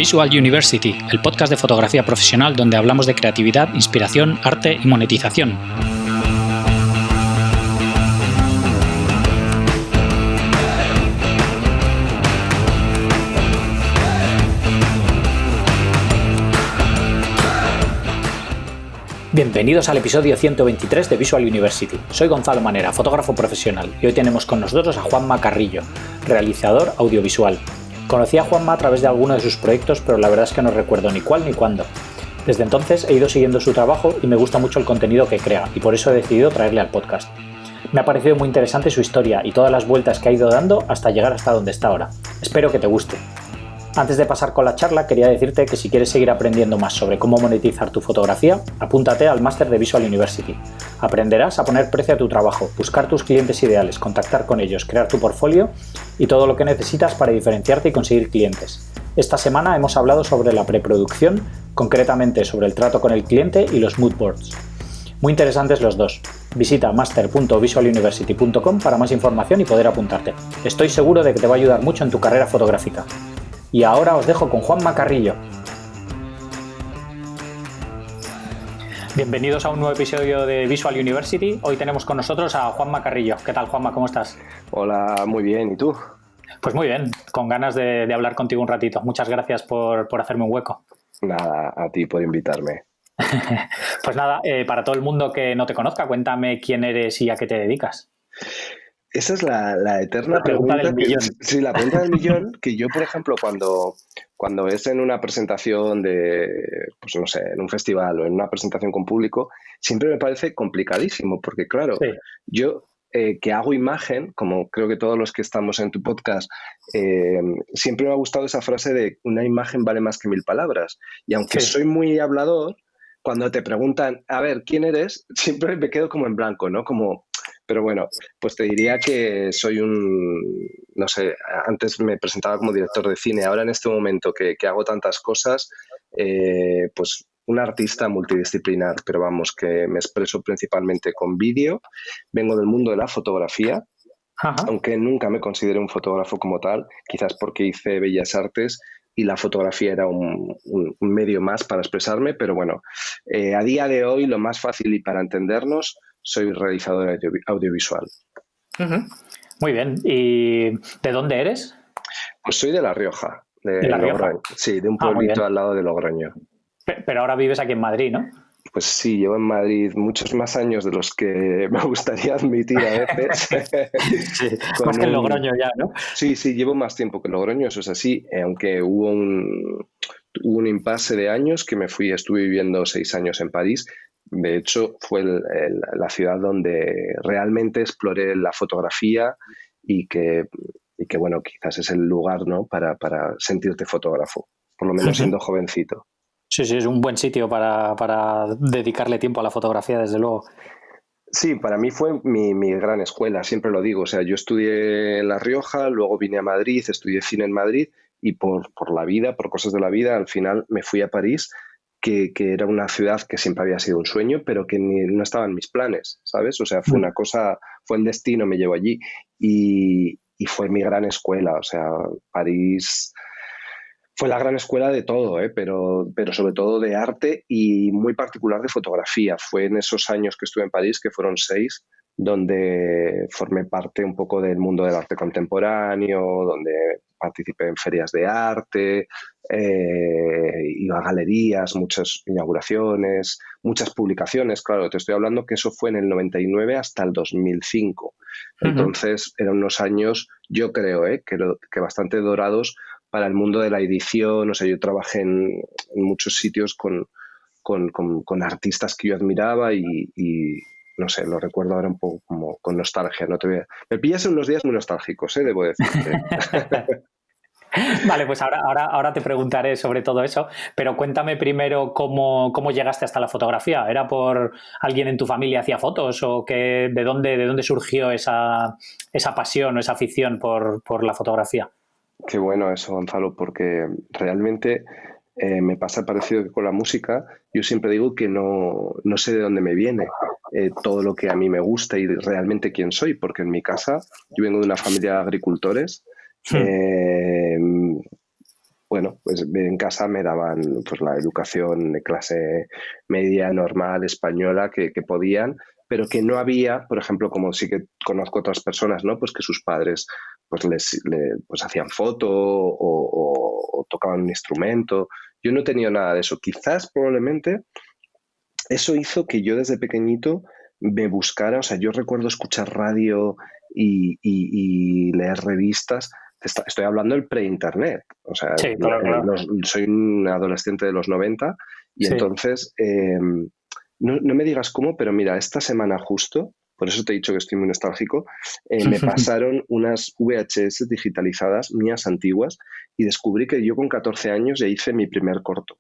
Visual University, el podcast de fotografía profesional donde hablamos de creatividad, inspiración, arte y monetización. Bienvenidos al episodio 123 de Visual University. Soy Gonzalo Manera, fotógrafo profesional, y hoy tenemos con nosotros a Juanma Carrillo, realizador audiovisual. Conocí a Juanma a través de alguno de sus proyectos, pero la verdad es que no recuerdo ni cuál ni cuándo. Desde entonces he ido siguiendo su trabajo y me gusta mucho el contenido que crea, y por eso he decidido traerle al podcast. Me ha parecido muy interesante su historia y todas las vueltas que ha ido dando hasta llegar hasta donde está ahora. Espero que te guste. Antes de pasar con la charla, quería decirte que si quieres seguir aprendiendo más sobre cómo monetizar tu fotografía, apúntate al máster de Visual University. Aprenderás a poner precio a tu trabajo, buscar tus clientes ideales, contactar con ellos, crear tu portfolio y todo lo que necesitas para diferenciarte y conseguir clientes. Esta semana hemos hablado sobre la preproducción, concretamente sobre el trato con el cliente y los mood boards. Muy interesantes los dos. Visita master.visualuniversity.com para más información y poder apuntarte. Estoy seguro de que te va a ayudar mucho en tu carrera fotográfica. Y ahora os dejo con Juanma Carrillo. Bienvenidos a un nuevo episodio de Visual University. Hoy tenemos con nosotros a Juanma Carrillo. ¿Qué tal, Juanma? ¿Cómo estás? Hola, muy bien. ¿Y tú? Pues muy bien, con ganas de hablar contigo un ratito. Muchas gracias por hacerme un hueco. Nada, a ti por invitarme. Pues nada, para todo el mundo que no te conozca, cuéntame quién eres y a qué te dedicas. Esa es la eterna pregunta del millón. Sí, la pregunta del millón, que yo, por ejemplo, cuando es en una presentación pues no sé, en un festival o en una presentación con público, siempre me parece complicadísimo, porque claro, Sí. yo que hago imagen, como creo que todos los que estamos en tu podcast, siempre me ha gustado esa frase de una imagen vale más que 1000 palabras. Y aunque soy muy hablador, cuando te preguntan, a ver, ¿quién eres? Siempre me quedo como en blanco, ¿no? Pero bueno, pues te diría que soy no sé, antes me presentaba como director de cine, ahora en este momento que hago tantas cosas, pues un artista multidisciplinar, pero vamos, que me expreso principalmente con vídeo, vengo del mundo de la fotografía, Ajá. aunque nunca me consideré un fotógrafo como tal, quizás porque hice Bellas Artes y la fotografía era un medio más para expresarme, pero bueno, a día de hoy lo más fácil y para entendernos, soy realizador audiovisual. Uh-huh. Muy bien. ¿Y de dónde eres? Pues soy de La Rioja, ¿De La Rioja? Logroño. Sí, de un pueblito al lado de Logroño. Pero ahora vives aquí en Madrid, ¿no? Pues sí, llevo en Madrid muchos más años de los que me gustaría admitir a veces. Sí, más que en Logroño ya, ¿no? Sí, llevo más tiempo que en Logroño, eso es así, aunque hubo un impasse de años que estuve viviendo 6 años en París. De hecho, fue la ciudad donde realmente exploré la fotografía y que bueno, quizás es el lugar, ¿no? para sentirte fotógrafo, por lo menos siendo jovencito. Sí, es un buen sitio para dedicarle tiempo a la fotografía, desde luego. Sí, para mí fue mi gran escuela, siempre lo digo. O sea, yo estudié en La Rioja, luego vine a Madrid, estudié cine en Madrid y por la vida, por cosas de la vida, al final me fui a París, que era una ciudad que siempre había sido un sueño, pero que no estaba en mis planes, ¿sabes? O sea, fue una cosa, fue el destino, me llevó allí y fue mi gran escuela. O sea, París fue la gran escuela de todo, pero sobre todo de arte y muy particular de fotografía. Fue en esos años que estuve en París, que fueron 6, donde formé parte un poco del mundo del arte contemporáneo, donde participé en ferias de arte, iba a galerías, muchas inauguraciones, muchas publicaciones. Claro, te estoy hablando que eso fue en el 99 hasta el 2005. Entonces, eran unos años, yo creo, que bastante dorados para el mundo de la edición. O sea, yo trabajé en muchos sitios con artistas que yo admiraba y no sé, lo recuerdo ahora un poco como con nostalgia. Me pillas en unos días muy nostálgicos, debo decirte. Vale, pues ahora te preguntaré sobre todo eso, pero cuéntame primero cómo llegaste hasta la fotografía. ¿Era por alguien en tu familia hacía fotos o de dónde surgió esa pasión o esa afición por la fotografía? Qué bueno eso, Gonzalo, porque realmente me pasa parecido que con la música. Yo siempre digo que no sé de dónde me viene todo lo que a mí me gusta y realmente quién soy, porque en mi casa yo vengo de una familia de agricultores. bueno, pues en casa me daban pues la educación de clase media, normal, española, que podían, pero que no había, por ejemplo, como sí que conozco otras personas, ¿no? Pues que sus padres pues pues hacían foto o tocaban un instrumento. Yo no he tenido nada de eso. Quizás, probablemente, eso hizo que yo desde pequeñito me buscara, o sea, yo recuerdo escuchar radio y leer revistas. Estoy hablando del pre-internet, o sea, Sí, claro, claro. soy un adolescente de los 90 y Sí. entonces, no me digas cómo, pero mira, esta semana justo, por eso te he dicho que estoy muy nostálgico, me pasaron unas VHS digitalizadas mías antiguas y descubrí que yo con 14 años ya hice mi primer corto.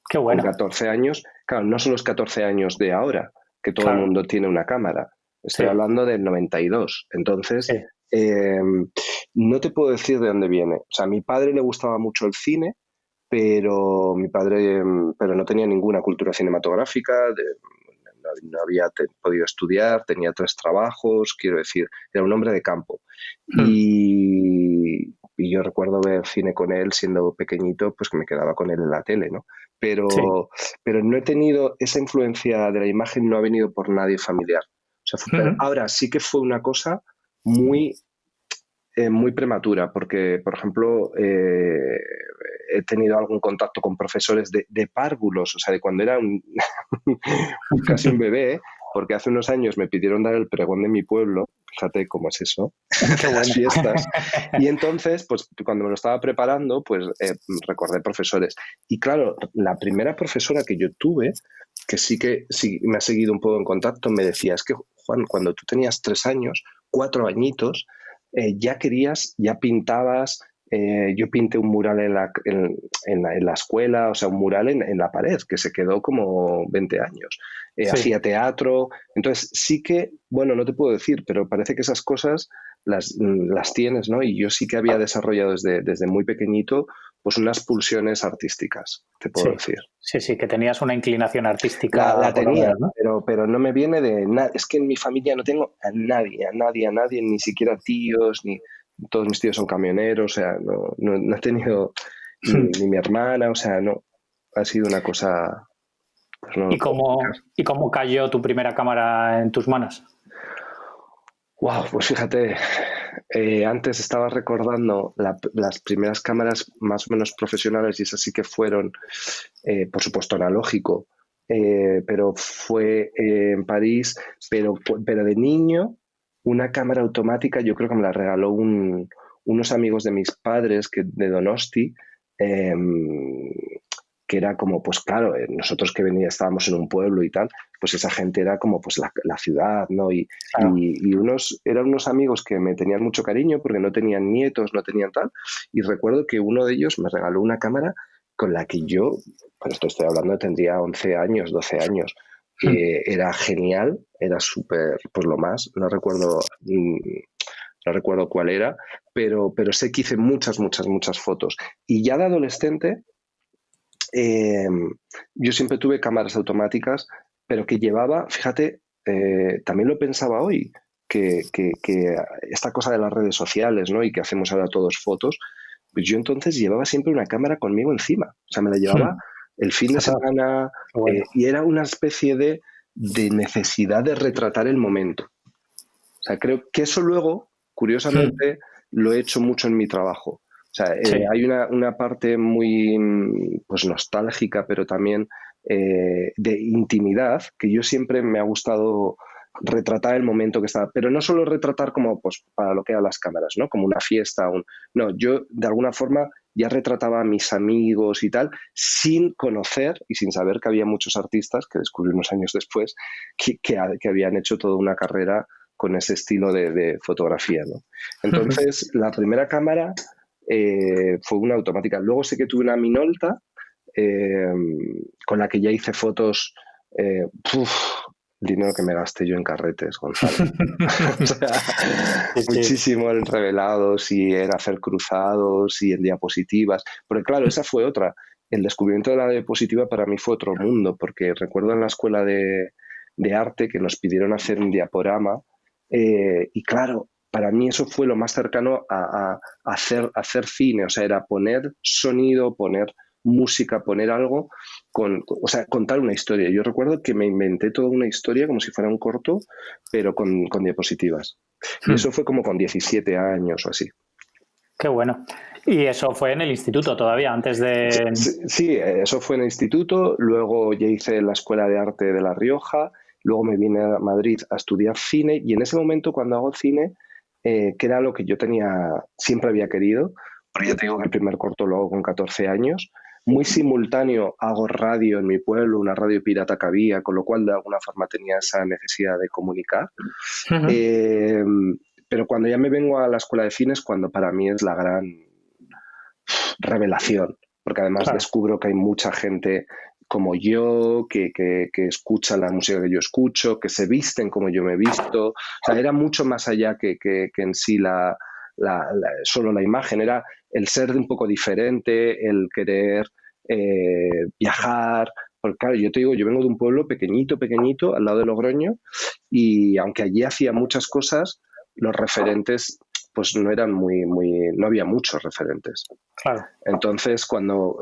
Qué Con bueno. 14 años, claro, no son los 14 años de ahora, que todo el Claro. mundo tiene una cámara. Estoy Sí, hablando del 92. Entonces, sí. no te puedo decir de dónde viene. O sea, a mi padre le gustaba mucho el cine, pero mi padre pero no tenía ninguna cultura cinematográfica, no había podido estudiar, tenía 3 trabajos, quiero decir, era un hombre de campo. Hmm. Y yo recuerdo ver cine con él siendo pequeñito, pues que me quedaba con él en la tele, ¿no? Sí. Pero no he tenido, esa influencia de la imagen no ha venido por nadie familiar. O sea, pero Ujú. ahora sí que fue una cosa muy muy prematura, porque, por ejemplo, he tenido algún contacto con profesores de párvulos, o sea, de cuando era casi un bebé, porque hace unos años me pidieron dar el pregón de mi pueblo, fíjate cómo es eso, Qué de las bueno. fiestas, y entonces, pues cuando me lo estaba preparando, pues recordé profesores. Y claro, la primera profesora que yo tuve, que sí me ha seguido un poco en contacto, me decía, es que Juan, cuando tú tenías 3 años, 4 añitos, ya pintabas, yo pinté un mural en la escuela, o sea, un mural en la pared, que se quedó como 20 años. Sí. Hacía teatro, entonces sí que, bueno, no te puedo decir, pero parece que esas cosas las tienes, ¿no? Y yo sí que había desarrollado desde muy pequeñito, pues unas pulsiones artísticas, te puedo Sí. decir. Sí, sí, que tenías una inclinación artística La por lo tenía, menos, ¿no? pero no me viene de nada. Es que en mi familia no tengo a nadie, ni siquiera tíos, ni todos mis tíos son camioneros, o sea, no he tenido ni mi hermana, o sea, no. Ha sido una cosa, pues no lo puedo explicar. ¿Y cómo cayó tu primera cámara en tus manos? Wow, pues fíjate, antes estaba recordando las primeras cámaras más o menos profesionales y esas sí que fueron, por supuesto, analógico, pero fue en París, pero de niño, una cámara automática, yo creo que me la regaló unos amigos de mis padres de Donosti, eh, que era como, pues claro, nosotros que estábamos en un pueblo y tal, pues esa gente era como pues la ciudad, ¿no? Claro. Eran unos amigos que me tenían mucho cariño porque no tenían nietos, no tenían tal, y recuerdo que uno de ellos me regaló una cámara con la que yo, pues esto estoy hablando, tendría 11 años, 12 años, era genial, era súper, pues lo más, no recuerdo cuál era, pero sé que hice muchas, muchas, muchas fotos. Y ya de adolescente, eh, yo siempre tuve cámaras automáticas, pero que llevaba, fíjate, también lo pensaba hoy, que esta cosa de las redes sociales, ¿no? Y que hacemos ahora todos fotos, pues yo entonces llevaba siempre una cámara conmigo encima. O sea, me la llevaba el fin de Claro, semana qué bueno. y era una especie de necesidad de retratar el momento. O sea, creo que eso luego, curiosamente, lo he hecho mucho en mi trabajo. O sea, Sí. hay una parte muy pues nostálgica, pero también de intimidad, que yo siempre me ha gustado retratar el momento que estaba, pero no solo retratar como pues para lo que eran las cámaras, ¿no? Como una fiesta, no, yo de alguna forma ya retrataba a mis amigos y tal, sin conocer y sin saber que había muchos artistas que descubrí unos años después que habían hecho toda una carrera con ese estilo de fotografía, ¿no? Entonces, la primera cámara fue una automática. Luego sé que tuve una Minolta eh, con la que ya hice fotos. Puf, el dinero que me gasté yo en carretes, Gonzalo. O sea, Sí, sí. muchísimo en revelados y en hacer cruzados y en diapositivas. Porque claro, esa fue otra. El descubrimiento de la diapositiva para mí fue otro mundo, porque recuerdo en la escuela de arte que nos pidieron hacer un diaporama y claro, para mí eso fue lo más cercano a hacer cine, o sea, era poner sonido, poner música, poner algo, o sea, contar una historia. Yo recuerdo que me inventé toda una historia como si fuera un corto, pero con diapositivas. Y eso fue como con 17 años o así. Qué bueno. ¿Y eso fue en el instituto todavía, antes de...? Sí, eso fue en el instituto, luego ya hice la Escuela de Arte de La Rioja, luego me vine a Madrid a estudiar cine y en ese momento cuando hago cine, que era lo que yo siempre había querido, porque yo tengo que el primer corto lo hago con 14 años, muy simultáneo hago radio en mi pueblo, una radio pirata que había, con lo cual de alguna forma tenía esa necesidad de comunicar. Pero cuando ya me vengo a la escuela de cine es cuando para mí es la gran revelación, porque además descubro que hay mucha gente como yo, que escucha la música que yo escucho, que se visten como yo me he visto. O sea, era mucho más allá que en sí solo la imagen, era el ser un poco diferente, el querer viajar. Porque claro, yo te digo, yo vengo de un pueblo pequeñito, pequeñito, al lado de Logroño, y aunque allí hacía muchas cosas, los referentes pues no eran no había muchos referentes. Claro. Entonces, cuando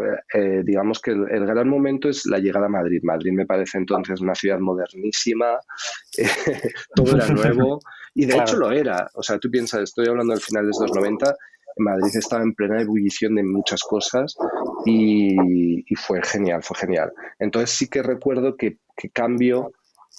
digamos que el gran momento es la llegada a Madrid. Madrid me parece entonces una ciudad modernísima, todo era nuevo y de hecho lo era. O sea, tú piensas, estoy hablando del final de los 90, Madrid estaba en plena ebullición de muchas cosas y fue genial, fue genial. Entonces sí que recuerdo que cambio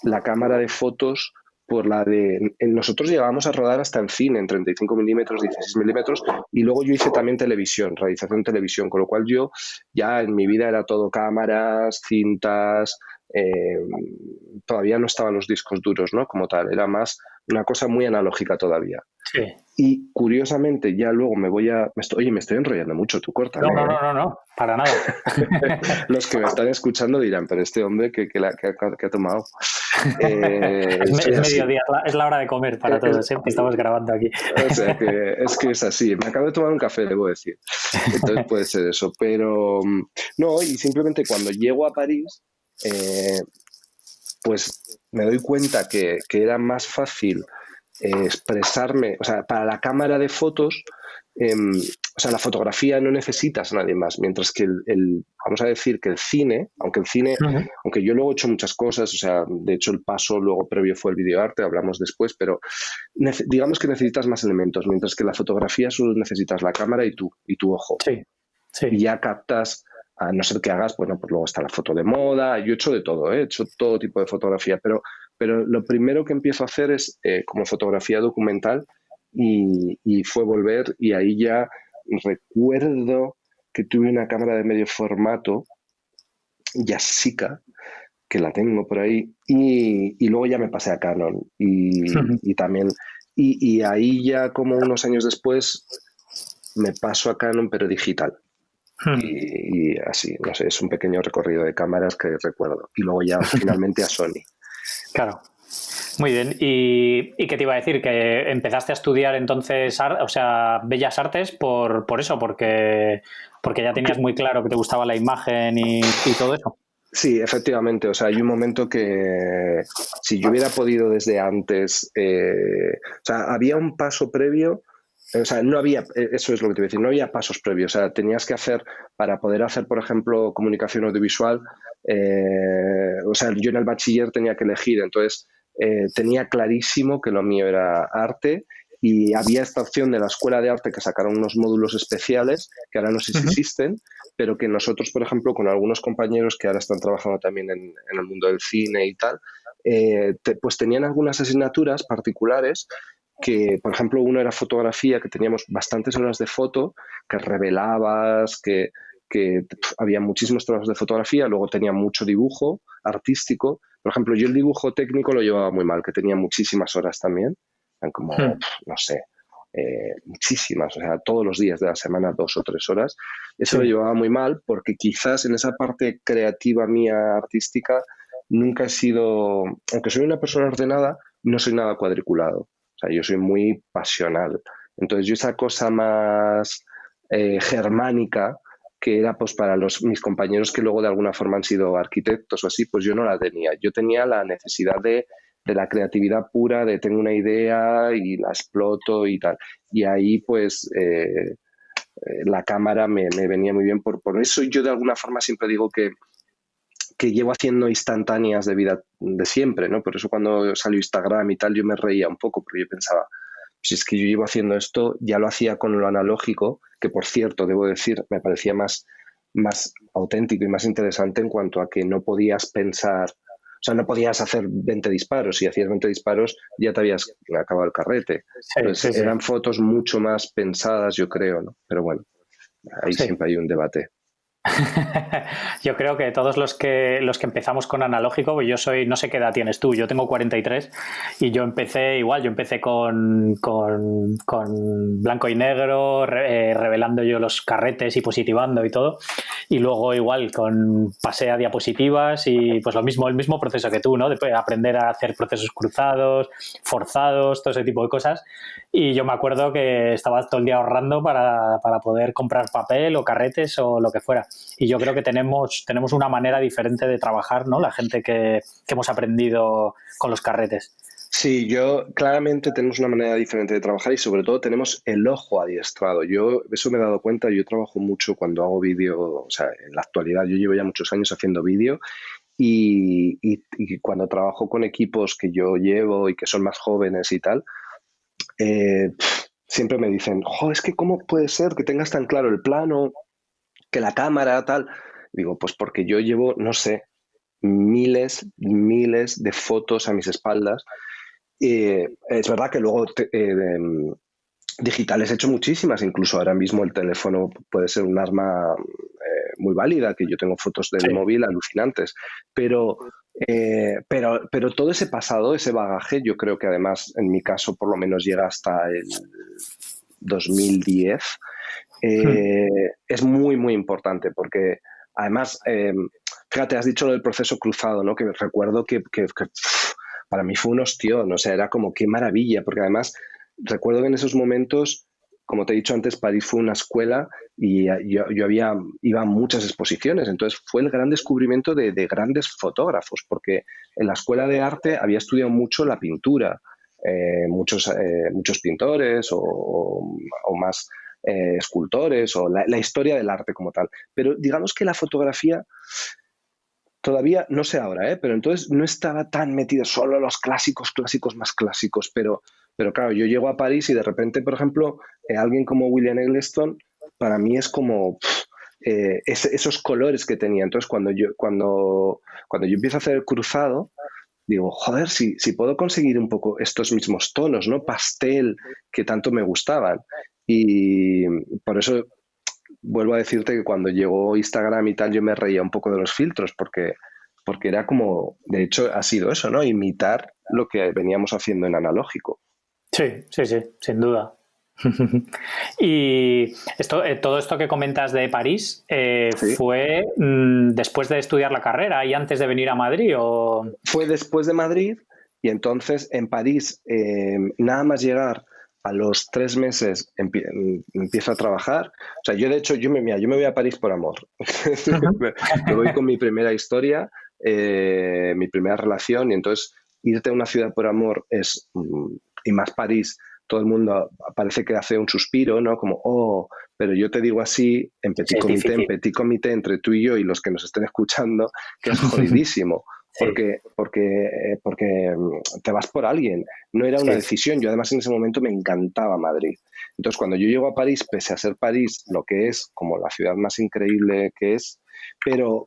la cámara de fotos por la de... Nosotros llegábamos a rodar hasta en cine, en 35 milímetros, 16 milímetros, y luego yo hice también televisión, realización televisión, con lo cual yo ya en mi vida era todo cámaras, cintas, todavía no estaban los discos duros, ¿no? Como tal, era más una cosa muy analógica todavía. Sí. Y curiosamente, ya luego Oye, me estoy enrollando mucho, tú córtame. No, para nada. Los que me están escuchando dirán, pero este hombre que ha tomado. Es mediodía, es la hora de comer para todos, que estamos grabando aquí. O sea, es que es así. Me acabo de tomar un café, debo decir. Entonces puede ser eso. Pero no, y simplemente cuando llego a París, pues me doy cuenta que era más fácil expresarme, o sea, para la cámara de fotos, o sea, la fotografía no necesitas a nadie más, mientras que vamos a decir que el cine, aunque yo luego he hecho muchas cosas, o sea, de hecho el paso luego previo fue el videoarte, hablamos después, pero digamos que necesitas más elementos, mientras que la fotografía solo necesitas la cámara y tu ojo. Sí. Y ya captas, a no ser que hagas, bueno, pues luego está la foto de moda, yo he hecho de todo, he hecho todo tipo de fotografía, pero lo primero que empiezo a hacer es como fotografía documental y fue volver y ahí ya recuerdo que tuve una cámara de medio formato, Yashica, que la tengo por ahí, y luego ya me pasé a Canon y también, y ahí ya como unos años después me paso a Canon pero digital. Y así, no sé, es un pequeño recorrido de cámaras que recuerdo. Y luego ya finalmente a Sony. Claro. Muy bien. ¿Y qué te iba a decir? Que empezaste a estudiar entonces, o sea, Bellas Artes por eso, porque ya tenías muy claro que te gustaba la imagen y todo eso. Sí, efectivamente. O sea, hay un momento que si yo hubiera podido desde antes, o sea, había un paso previo. O sea, no había, eso es lo que te iba a decir, no había pasos previos. O sea, tenías que hacer, para poder hacer, por ejemplo, comunicación audiovisual, o sea, yo en el bachiller tenía que elegir, entonces tenía clarísimo que lo mío era arte y había esta opción de la Escuela de Arte que sacaron unos módulos especiales, que ahora no sé si existen, pero que nosotros, por ejemplo, con algunos compañeros que ahora están trabajando también en el mundo del cine y tal, pues tenían algunas asignaturas particulares que, por ejemplo, uno era fotografía, que teníamos bastantes horas de foto, que revelabas, que había muchísimos trabajos de fotografía, luego tenía mucho dibujo artístico. Por ejemplo, yo el dibujo técnico lo llevaba muy mal, que tenía muchísimas horas también, como, no sé, muchísimas, o sea, todos los días de la semana, 2 o 3 horas. Eso lo llevaba muy mal porque quizás en esa parte creativa mía, artística, nunca he sido, aunque soy una persona ordenada, no soy nada cuadriculado. O sea, yo soy muy pasional. Entonces, yo esa cosa más germánica, que era pues para mis compañeros que luego de alguna forma han sido arquitectos o así, pues yo no la tenía. Yo tenía la necesidad de de la creatividad pura, de tengo una idea y la exploto y tal. Y ahí pues la cámara me venía muy bien. Por eso yo de alguna forma siempre digo que llevo haciendo instantáneas de vida de siempre, ¿no? Por eso cuando salió Instagram y tal yo me reía un poco porque yo pensaba, si es que yo llevo haciendo esto, ya lo hacía con lo analógico, que por cierto, debo decir, me parecía más auténtico y más interesante en cuanto a que no podías pensar, o sea, no podías hacer 20 disparos. Si hacías 20 disparos ya te habías acabado el carrete. Sí, sí, Entonces sí. eran fotos mucho más pensadas, yo creo, ¿no? Pero bueno, ahí Sí. siempre hay un debate. Yo creo que todos los que empezamos con analógico, pues yo soy, no sé qué edad tienes tú, yo tengo 43 y yo empecé igual, yo empecé con blanco y negro, revelando yo los carretes y positivando y todo, y luego igual pasé a diapositivas y pues lo mismo, el mismo proceso que tú, ¿no? De aprender a hacer procesos cruzados, forzados, todo ese tipo de cosas. Y yo me acuerdo que estaba todo el día ahorrando para poder comprar papel o carretes o lo que fuera. Y yo creo que tenemos una manera diferente de trabajar, ¿no? La gente que hemos aprendido con los carretes. Sí, yo claramente tenemos una manera diferente de trabajar y sobre todo tenemos el ojo adiestrado. Yo eso me he dado cuenta, yo trabajo mucho cuando hago vídeo, o sea, en la actualidad yo llevo ya muchos años haciendo vídeo y cuando trabajo con equipos que yo llevo y que son más jóvenes y tal, siempre me dicen, jo, es que ¿cómo puede ser que tengas tan claro el plano, que la cámara, tal? Digo, pues porque yo llevo, no sé, miles de fotos a mis espaldas. Es verdad que luego digitales he hecho muchísimas, incluso ahora mismo el teléfono puede ser un arma muy válida, que yo tengo fotos del Sí. móvil alucinantes, pero todo ese pasado, ese bagaje, yo creo que además en mi caso por lo menos llega hasta el 2010, es muy importante porque además, fíjate, has dicho lo del proceso cruzado, ¿no? Que recuerdo que para mí fue un ostión, o sea, era como qué maravilla, porque además recuerdo que en esos momentos, como te he dicho antes, París fue una escuela y yo iba a muchas exposiciones, entonces fue el gran descubrimiento de grandes fotógrafos, porque en la escuela de arte había estudiado mucho la pintura, muchos pintores o más escultores o la historia del arte como tal. Pero digamos que la fotografía todavía, no sé ahora, pero entonces no estaba tan metido solo en los clásicos más clásicos, pero claro, yo llego a París y de repente, por ejemplo, alguien como William Eggleston, para mí es como esos colores que tenía. Entonces, cuando yo empiezo a hacer el cruzado, digo, joder, si puedo conseguir un poco estos mismos tonos, ¿no? Pastel que tanto me gustaban. Y por eso vuelvo a decirte que cuando llegó Instagram y tal, yo me reía un poco de los filtros, porque era como, de hecho, ha sido eso, ¿no? Imitar lo que veníamos haciendo en analógico. Sí, sí, sí, sin duda. Y todo esto que comentas de París Sí. fue después de estudiar la carrera y antes de venir a Madrid o... Fue después de Madrid y entonces en París, nada más llegar a los 3 meses empiezo a trabajar. O sea, yo de hecho, mira, yo me voy a París por amor. Ujú. Me voy con mi primera historia, mi primera relación y entonces irte a una ciudad por amor y más París, todo el mundo parece que hace un suspiro, ¿no? Como, oh, pero yo te digo así, Sí, es en difícil. petit comité entre tú y yo y los que nos estén escuchando, que es jodidísimo Sí, porque te vas por alguien. No era una sí, decisión. Yo además en ese momento me encantaba Madrid. Entonces cuando yo llego a París, pese a ser París lo que es como la ciudad más increíble que es, pero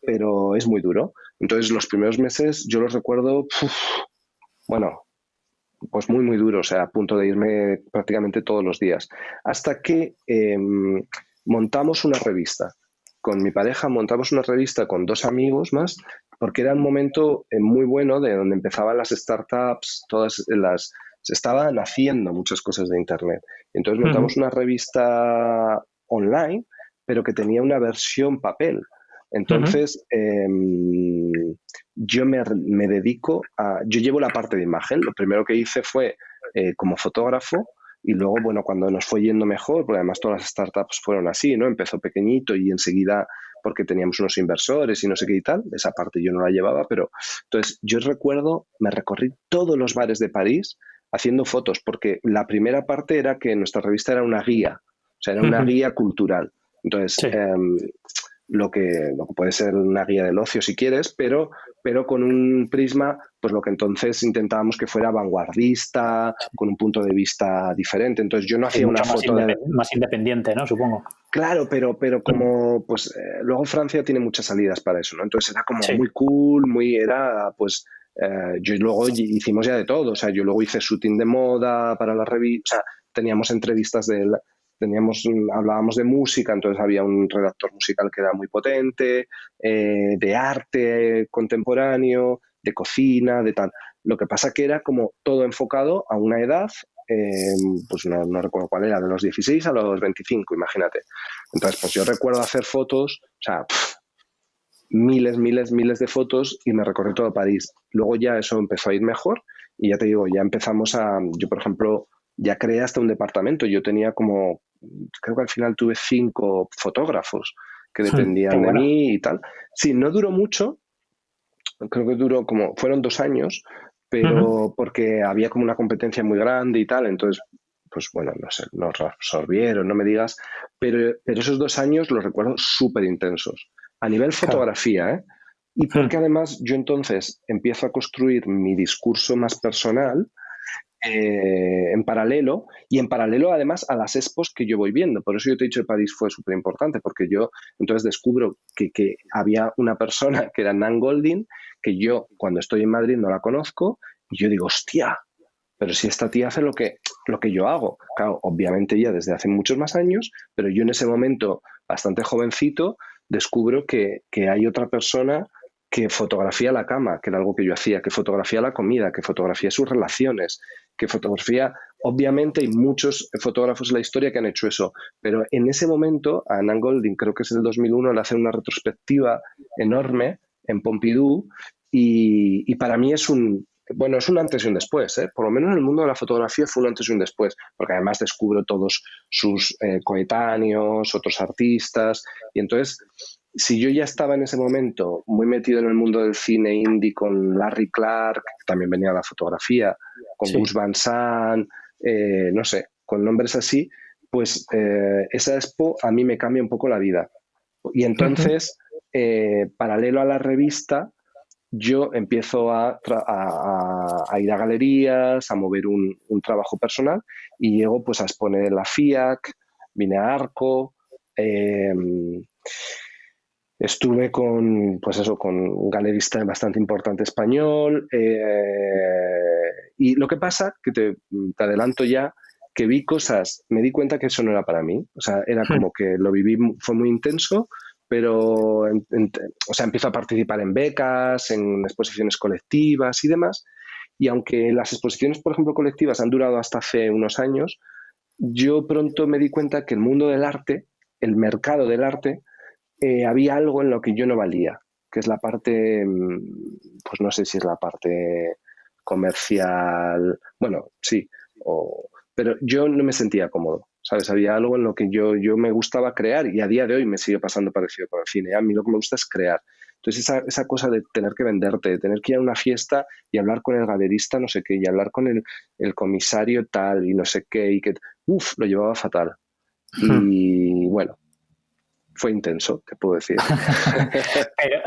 es muy duro. Entonces los primeros meses yo los recuerdo, bueno, pues muy duro, o sea, a punto de irme prácticamente todos los días. Hasta que montamos una revista. Con mi pareja montamos una revista con dos amigos más, porque era un momento muy bueno de donde empezaban las startups, se estaban haciendo muchas cosas de Internet. Entonces montamos ujú, una revista online, pero que tenía una versión papel. ujú. Entonces, yo me dedico yo llevo la parte de imagen. Lo primero que hice fue como fotógrafo y luego, bueno, cuando nos fue yendo mejor, porque además todas las startups fueron así, ¿no? Empezó pequeñito y enseguida porque teníamos unos inversores y no sé qué y tal. Esa parte yo no la llevaba, pero entonces yo recuerdo, me recorrí todos los bares de París haciendo fotos, porque la primera parte era que nuestra revista era una guía, o sea, era una guía cultural. Entonces, Sí. lo que puede ser una guía del ocio si quieres, pero con un prisma, pues lo que entonces intentábamos que fuera vanguardista, con un punto de vista diferente. Entonces yo no Sí, hacía una mucho más, foto de... más independiente, ¿no? Supongo. Claro, pero como, pues luego Francia tiene muchas salidas para eso, ¿no? Entonces era como Sí. muy cool, era, pues, yo luego hicimos ya de todo, o sea, yo luego hice shooting de moda para la revista, o sea, teníamos entrevistas hablábamos de música, entonces había un redactor musical que era muy potente, de arte contemporáneo, de cocina, de tal. Lo que pasa que era como todo enfocado a una edad, pues no recuerdo cuál era, de los 16 a los 25, imagínate. Entonces, pues yo recuerdo hacer fotos, o sea, miles de fotos y me recorrí todo París. Luego ya eso empezó a ir mejor y ya te digo, yo por ejemplo, ya creé hasta un departamento. Yo tenía creo que al final tuve 5 fotógrafos que Qué dependían de bueno. mí y tal. Sí, no duró mucho, creo que fueron 2 años, pero porque había como una competencia muy grande y tal, entonces, pues bueno, no sé, nos absorbieron, no me digas, pero esos 2 años los recuerdo súper intensos, a nivel Claro. fotografía, ¿eh? Y porque además yo entonces empiezo a construir mi discurso más personal en paralelo, y en paralelo además a las expos que yo voy viendo. Por eso yo te he dicho que París fue súper importante, porque yo entonces descubro que había una persona que era Nan Goldin, que yo cuando estoy en Madrid no la conozco, y yo digo, hostia, pero si esta tía hace lo que yo hago. Claro, obviamente ya desde hace muchos más años, pero yo en ese momento, bastante jovencito, descubro que hay otra persona que fotografía la cama, que era algo que yo hacía, que fotografía la comida, que fotografía sus relaciones, que fotografía, obviamente hay muchos fotógrafos en la historia que han hecho eso, pero en ese momento a Nan Goldin, creo que es del 2001, le hace una retrospectiva enorme en Pompidou y para mí es un antes y un después, ¿eh? Por lo menos en el mundo de la fotografía fue un antes y un después, porque además descubro todos sus coetáneos, otros artistas, y entonces, si yo ya estaba en ese momento muy metido en el mundo del cine indie con Larry Clark, que también venía de la fotografía, con Sí. Gus Van Sant, no sé, con nombres así, pues esa expo a mí me cambia un poco la vida. Y entonces, paralelo a la revista, yo empiezo a ir a galerías, a mover un trabajo personal y llego pues a exponer en la FIAC, vine a Arco, eh, estuve con un galerista bastante importante español y lo que pasa, que te adelanto ya, que vi cosas, me di cuenta que eso no era para mí, o sea, era como que lo viví, fue muy intenso, pero, o sea, empiezo a participar en becas, en exposiciones colectivas y demás, y aunque las exposiciones, por ejemplo, colectivas han durado hasta hace unos años, yo pronto me di cuenta que el mundo del arte, el mercado del arte, había algo en lo que yo no valía, que es la parte, pues no sé si es la parte comercial, bueno, sí, pero yo no me sentía cómodo, ¿sabes? Había algo en lo que yo me gustaba crear y a día de hoy me sigue pasando parecido con el cine. A mí lo que me gusta es crear. Entonces esa cosa de tener que venderte, de tener que ir a una fiesta y hablar con el galerista no sé qué, y hablar con el comisario tal y no sé qué, y que, lo llevaba fatal. Y bueno, fue intenso, te puedo decir. Pero,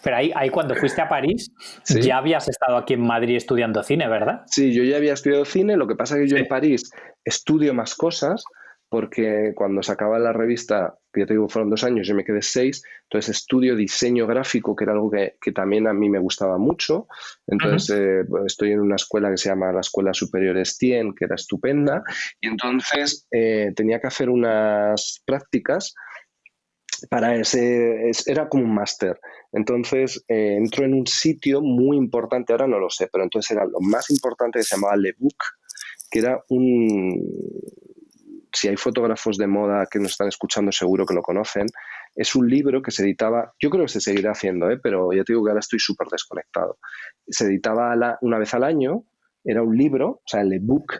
pero ahí cuando fuiste a París, Sí, ya habías estado aquí en Madrid estudiando cine, ¿verdad? sí, yo ya había estudiado cine, lo que pasa es que yo Sí. en París estudio más cosas, porque cuando se acaba la revista, que ya te digo, fueron 2 años, yo me quedé 6, entonces estudio diseño gráfico, que era algo que también a mí me gustaba mucho, entonces estoy en una escuela que se llama la Escuela Superior Estienne, que era estupenda, y entonces tenía que hacer unas prácticas era como un máster. Entonces entro en un sitio muy importante, ahora no lo sé, pero entonces era lo más importante, que se llamaba Le Book, que era si hay fotógrafos de moda que nos están escuchando seguro que lo conocen, es un libro que se editaba, yo creo que se seguirá haciendo, pero ya te digo que ahora estoy súper desconectado. Se editaba una vez al año, era un libro, o sea, el ebook,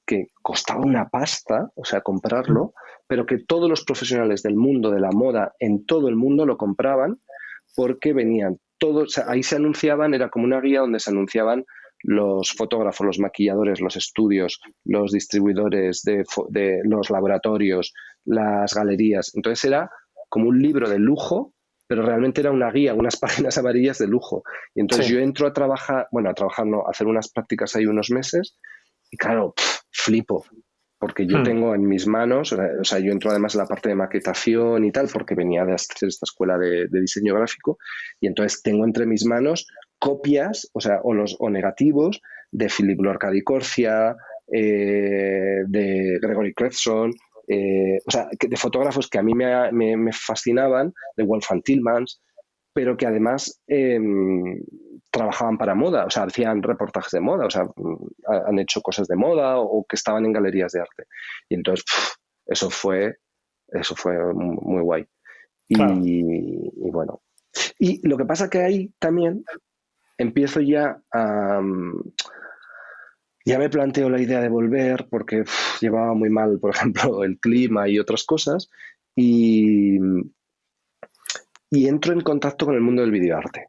que costaba una pasta, o sea, comprarlo, pero que todos los profesionales del mundo de la moda en todo el mundo lo compraban porque venían todos, o sea, ahí se anunciaban, era como una guía donde se anunciaban los fotógrafos, los maquilladores, los estudios, los distribuidores de los laboratorios, las galerías. Entonces era como un libro de lujo, pero realmente era una guía, unas páginas amarillas de lujo. Y entonces Sí. yo entro a trabajar, bueno, a trabajar no, a hacer unas prácticas ahí unos meses y claro, flipo, porque yo Hmm. tengo en mis manos, o sea, yo entro además en la parte de maquetación y tal, porque venía de hacer esta escuela de diseño gráfico, y entonces tengo entre mis manos copias, o sea, o negativos de Philip Lorca di Corcia, de Gregory Crewdson, o sea, de fotógrafos que a mí me fascinaban, de Wolfgang Tillmans, pero que además trabajaban para moda, o sea, hacían reportajes de moda, o sea, han hecho cosas de moda o que estaban en galerías de arte. Y entonces, eso fue, eso fue muy guay. Claro. Y bueno, y lo que pasa que ahí también empiezo ya a... Ya me planteo la idea de volver porque llevaba muy mal, por ejemplo, el clima y otras cosas, y, y entro en contacto con el mundo del videoarte.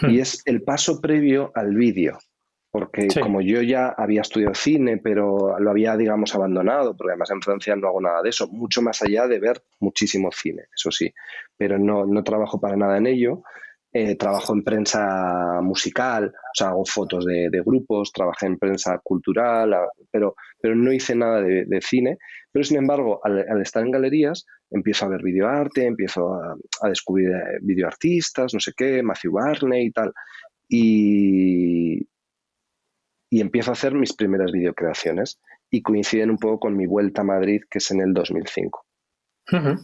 Y Hmm. es el paso previo al vídeo, porque Sí. como yo ya había estudiado cine, pero lo había, digamos, abandonado, porque además en Francia no hago nada de eso, mucho más allá de ver muchísimo cine, eso sí, pero no trabajo para nada en ello. Trabajo en prensa musical, o sea, hago fotos de grupos, trabajé en prensa cultural, pero no hice nada de cine. Pero sin embargo, al estar en galerías, empiezo a ver videoarte, empiezo a descubrir videoartistas, no sé qué, Matthew Barney y tal. Y, y empiezo a hacer mis primeras videocreaciones y coinciden un poco con mi vuelta a Madrid, que es en el 2005. Ujú.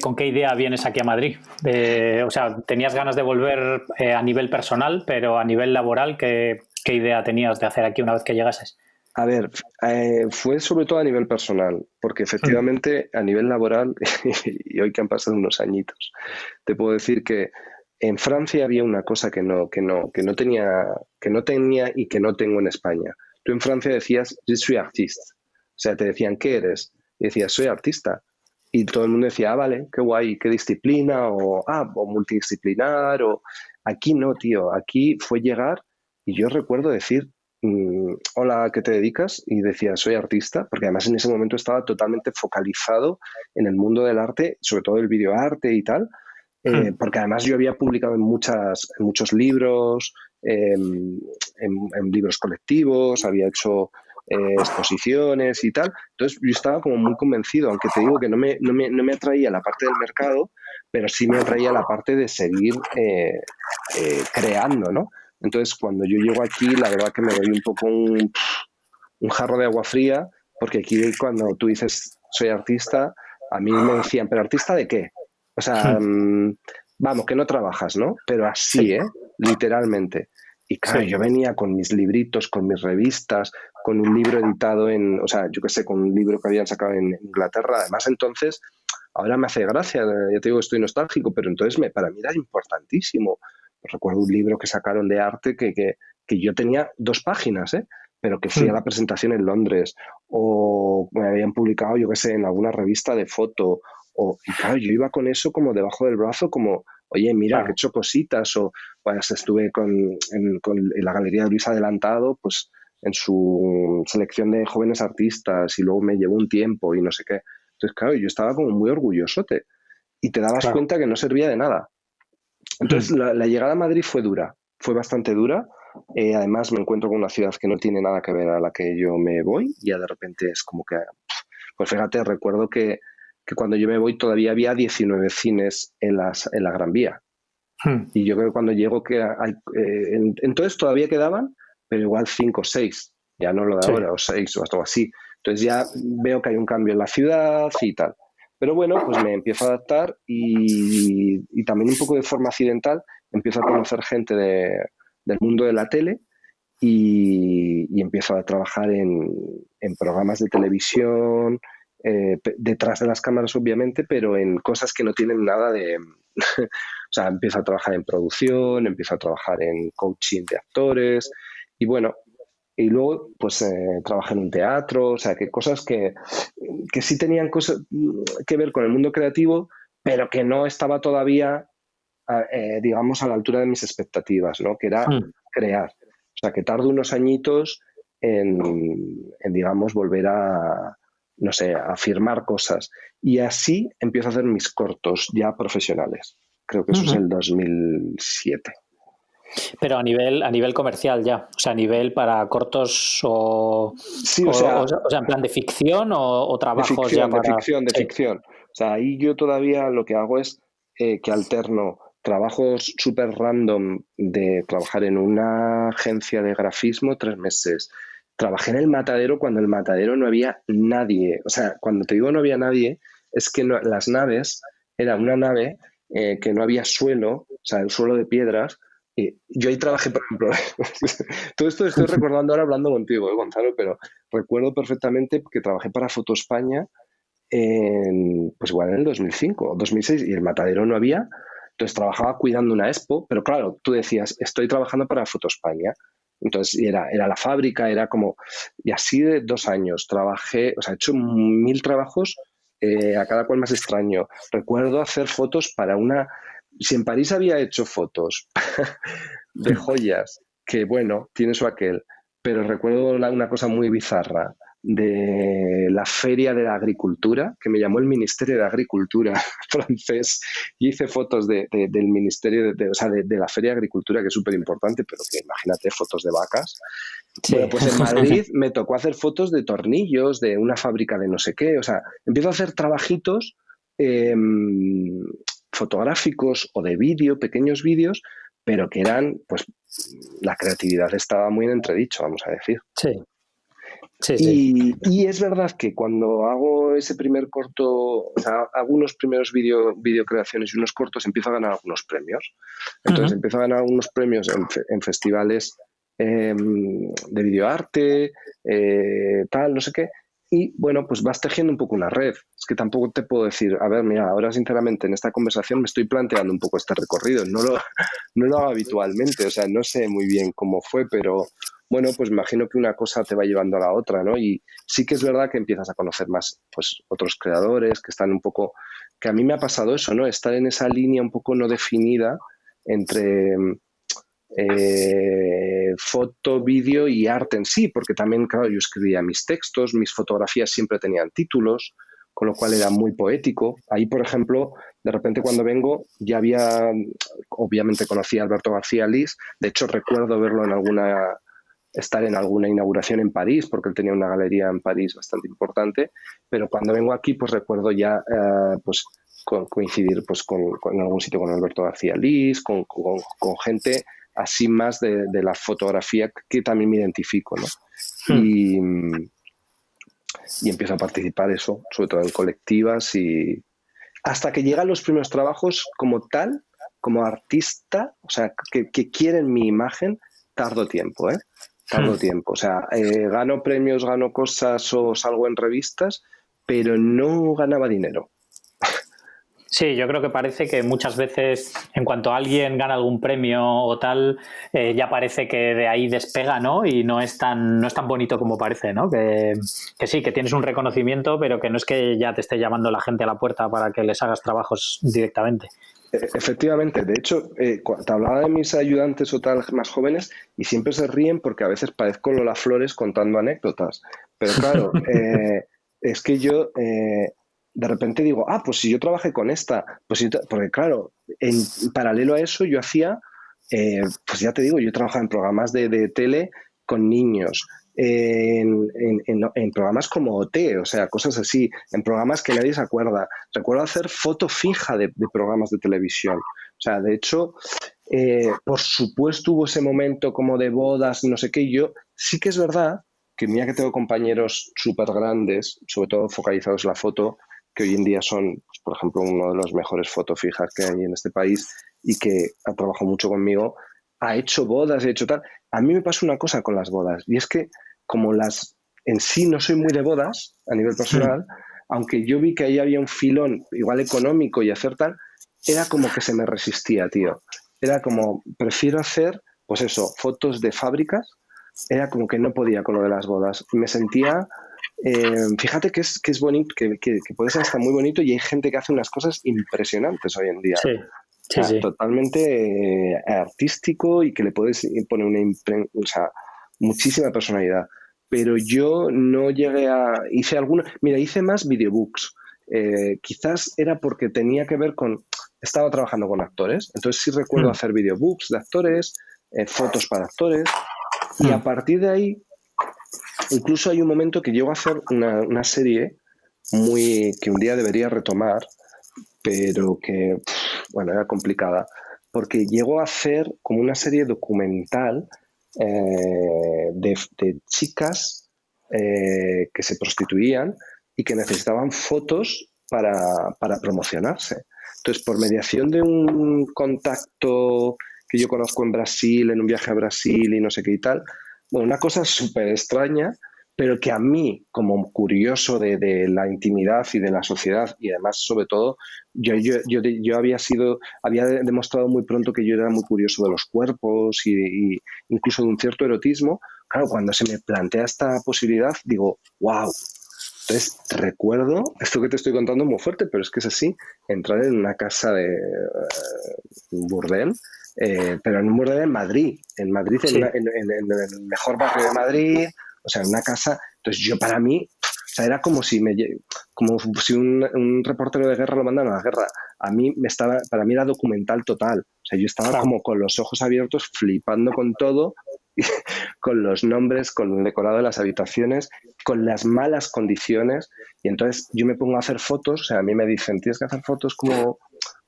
¿Con qué idea vienes aquí a Madrid? O sea, ¿tenías ganas de volver a nivel personal, pero a nivel laboral, qué idea tenías de hacer aquí una vez que llegases? A ver, fue sobre todo a nivel personal, porque Mm. efectivamente a nivel laboral, y hoy que han pasado unos añitos, te puedo decir que en Francia había una cosa que no tenía y que no tengo en España. Tú en Francia decías, je suis artiste. O sea, te decían, ¿qué eres? Y decías, soy artista. Y todo el mundo decía, ah, vale, qué guay, qué disciplina, o multidisciplinar, o aquí no, tío, aquí fue llegar y yo recuerdo decir, hola, ¿a qué te dedicas? Y decía, soy artista, porque además en ese momento estaba totalmente focalizado en el mundo del arte, sobre todo el videoarte y tal, Mm. porque además yo había publicado en muchos libros, en libros colectivos, había hecho exposiciones y tal. Entonces yo estaba como muy convencido, aunque te digo que no me atraía la parte del mercado, pero sí me atraía la parte de seguir creando, ¿no? Entonces cuando yo llego aquí, la verdad que me doy un poco un jarro de agua fría, porque aquí cuando tú dices soy artista, a mí me decían, ¿pero artista de qué? O sea, Mm. vamos, que no trabajas, ¿no? Pero así, Sí, ¿eh? Literalmente. Y claro, sí, yo venía con mis libritos, con mis revistas, con un libro editado o sea, yo qué sé, con un libro que habían sacado en Inglaterra. Además, entonces, ahora me hace gracia, ya te digo, estoy nostálgico, pero entonces para mí era importantísimo. Recuerdo un libro que sacaron de arte que yo tenía 2 páginas, ¿eh? Pero que fui a mm, la presentación en Londres o me habían publicado, yo qué sé, en alguna revista de foto. Y claro, yo iba con eso como debajo del brazo, como, oye, mira, que he claro, hecho cositas. O pues estuve en la Galería de Luis Adelantado, pues en su selección de jóvenes artistas y luego me llevó un tiempo y no sé qué. Entonces, claro, yo estaba como muy orgullosote y te dabas claro. cuenta que no servía de nada. Entonces, Mm. la llegada a Madrid fue dura, fue bastante dura. Además, me encuentro con una ciudad que no tiene nada que ver a la que yo me voy y ya de repente es como que, pues fíjate, recuerdo que cuando yo me voy todavía había 19 cines en la Gran Vía. Mm. Y yo creo que cuando llego, entonces todavía quedaban, pero igual 5 o 6, ya no lo de Sí, ahora, o 6 o algo así. Entonces ya veo que hay un cambio en la ciudad y tal. Pero bueno, pues me empiezo a adaptar y también un poco de forma accidental empiezo a conocer gente del mundo de la tele y empiezo a trabajar en programas de televisión, detrás de las cámaras obviamente, pero en cosas que no tienen nada de... O sea, empiezo a trabajar en producción, empiezo a trabajar en coaching de actores y bueno, Y luego, pues trabajé en un teatro, o sea, que cosas que sí tenían cosas que ver con el mundo creativo, pero que no estaba todavía, digamos, a la altura de mis expectativas, ¿no? Que era Mm. crear. O sea, que tardo unos añitos digamos, volver a, no sé, a firmar cosas. Y así empiezo a hacer mis cortos ya profesionales. Creo que eso es Ujú. el 2007. Pero a nivel comercial ya, o sea, a nivel para cortos Sí, o sea, o sea, en plan de ficción o de trabajos ya ficción, de para... ficción, de Sí. ficción. O sea, ahí yo todavía lo que hago es que alterno trabajos súper random de trabajar en una agencia de grafismo 3 meses. Trabajé en el Matadero cuando en el Matadero no había nadie. O sea, cuando te digo no había nadie, es que las naves, era una nave que no había suelo, o sea, el suelo de piedras. Y yo ahí trabajé, por ejemplo, todo esto estoy recordando ahora hablando contigo, Gonzalo, pero recuerdo perfectamente que trabajé para Foto España pues igual en el 2005 o 2006 y el Matadero no había. Entonces trabajaba cuidando una expo, pero claro, tú decías, estoy trabajando para Foto España. Entonces era la fábrica, era como... Y así de 2 años trabajé, o sea, he hecho 1000 trabajos, a cada cual más extraño. Recuerdo hacer fotos para una... Si en París había hecho fotos de joyas, que bueno, tiene su aquel, pero recuerdo una cosa muy bizarra de la Feria de la Agricultura, que me llamó el Ministerio de Agricultura francés y hice fotos del Ministerio, o sea, de la Feria de Agricultura, que es súper importante, pero que imagínate fotos de vacas. Bueno, Sí. pues en Madrid me tocó hacer fotos de tornillos, de una fábrica de no sé qué, o sea, empiezo a hacer trabajitos eh, fotográficos o de vídeo, pequeños vídeos, pero que eran, pues, la creatividad estaba muy en entredicho, vamos a decir. Sí, sí, sí. Y es verdad que cuando hago ese primer corto, o sea, hago unos primeros video creaciones y unos cortos, empiezo a ganar algunos premios. Entonces Ujú. empiezo a ganar unos premios en festivales de videoarte, tal, no sé qué. Y bueno, pues vas tejiendo un poco una red. Es que tampoco te puedo decir, a ver, mira, ahora sinceramente en esta conversación me estoy planteando un poco este recorrido. No lo hago habitualmente, o sea, no sé muy bien cómo fue, pero bueno, pues imagino que una cosa te va llevando a la otra, ¿no? Y sí que es verdad que empiezas a conocer más, pues, otros creadores que están un poco, que a mí me ha pasado eso, ¿no? Estar en esa línea un poco no definida entre foto, vídeo y arte en sí, porque también, claro, yo escribía mis textos, mis fotografías siempre tenían títulos, con lo cual era muy poético. Ahí, por ejemplo, de repente cuando vengo ya había, obviamente conocía a Alberto García Lis, de hecho recuerdo verlo estar en alguna inauguración en París, porque él tenía una galería en París bastante importante, pero cuando vengo aquí, pues recuerdo ya, pues, coincidir pues, con algún sitio con Alberto García Lis, con gente así más de la fotografía que también me identifico, ¿no? Mm. Y empiezo a participar eso, sobre todo en colectivas y hasta que llegan los primeros trabajos como tal, como artista, o sea, que quieren mi imagen, tardo tiempo, ¿eh? Tardo Mm. tiempo. O sea, gano premios, gano cosas o salgo en revistas, pero no ganaba dinero. Sí, yo creo que parece que muchas veces en cuanto alguien gana algún premio o tal, ya parece que de ahí despega, ¿no? Y no es tan bonito como parece, ¿no? Que sí, que tienes un reconocimiento, pero que no es que ya te esté llamando la gente a la puerta para que les hagas trabajos directamente. Efectivamente, de hecho, te hablaba de mis ayudantes o tal más jóvenes y siempre se ríen porque a veces parezco Lola Flores contando anécdotas. Pero claro, es que yo de repente digo, ah, pues si yo trabajé con esta, pues porque claro, en paralelo a eso yo hacía, pues ya te digo, yo trabajaba en programas de tele con niños, en programas como OT, o sea, cosas así, en programas que nadie se acuerda. Recuerdo hacer foto fija de programas de televisión. O sea, de hecho, por supuesto hubo ese momento como de bodas, no sé qué, y yo sí que es verdad que mira que tengo compañeros súper grandes, sobre todo focalizados en la foto, que hoy en día son, pues, por ejemplo, uno de los mejores fotofijas que hay en este país y que ha trabajado mucho conmigo, ha hecho bodas, ha hecho tal. A mí me pasa una cosa con las bodas, y es que como las en sí no soy muy de bodas a nivel personal, aunque yo vi que ahí había un filón igual económico y hacer tal, era como que se me resistía, tío. Era como, prefiero hacer, pues eso, fotos de fábricas, era como que no podía con lo de las bodas. Me sentía, fíjate que es bonito, que puede ser hasta muy bonito y hay gente que hace unas cosas impresionantes hoy en día. Sí, O sí, sea, sí. totalmente artístico y que le puedes poner o sea, muchísima personalidad. Pero yo no llegué hice alguna, mira, hice más videobooks. Quizás era porque tenía que ver con, estaba trabajando con actores, entonces sí recuerdo Mm, hacer videobooks de actores, fotos para actores, y a mm. partir de ahí, incluso hay un momento que llego a hacer una serie que un día debería retomar, pero que, bueno, era complicada, porque llegó a hacer como una serie documental de chicas que se prostituían y que necesitaban fotos para promocionarse. Entonces, por mediación de un contacto que yo conozco en Brasil, en un viaje a Brasil y no sé qué y tal, bueno, una cosa súper extraña, pero que a mí, como curioso de la intimidad y de la sociedad, y además, sobre todo, yo había demostrado muy pronto que yo era muy curioso de los cuerpos y incluso de un cierto erotismo. Claro, cuando se me plantea esta posibilidad, digo, wow. Entonces, recuerdo, esto que te estoy contando es muy fuerte, pero es que es así, entrar en una casa de un burdel, pero en un burdel en Madrid, Sí, en el mejor barrio de Madrid, o sea, en una casa. Entonces, yo para mí, o sea, era como si un reportero de guerra lo mandan a la guerra. Para mí era documental total. O sea, yo estaba claro. como con los ojos abiertos, flipando con todo, con los nombres, con el decorado de las habitaciones, con las malas condiciones. Y entonces yo me pongo a hacer fotos, o sea, a mí me dicen, tienes que hacer fotos como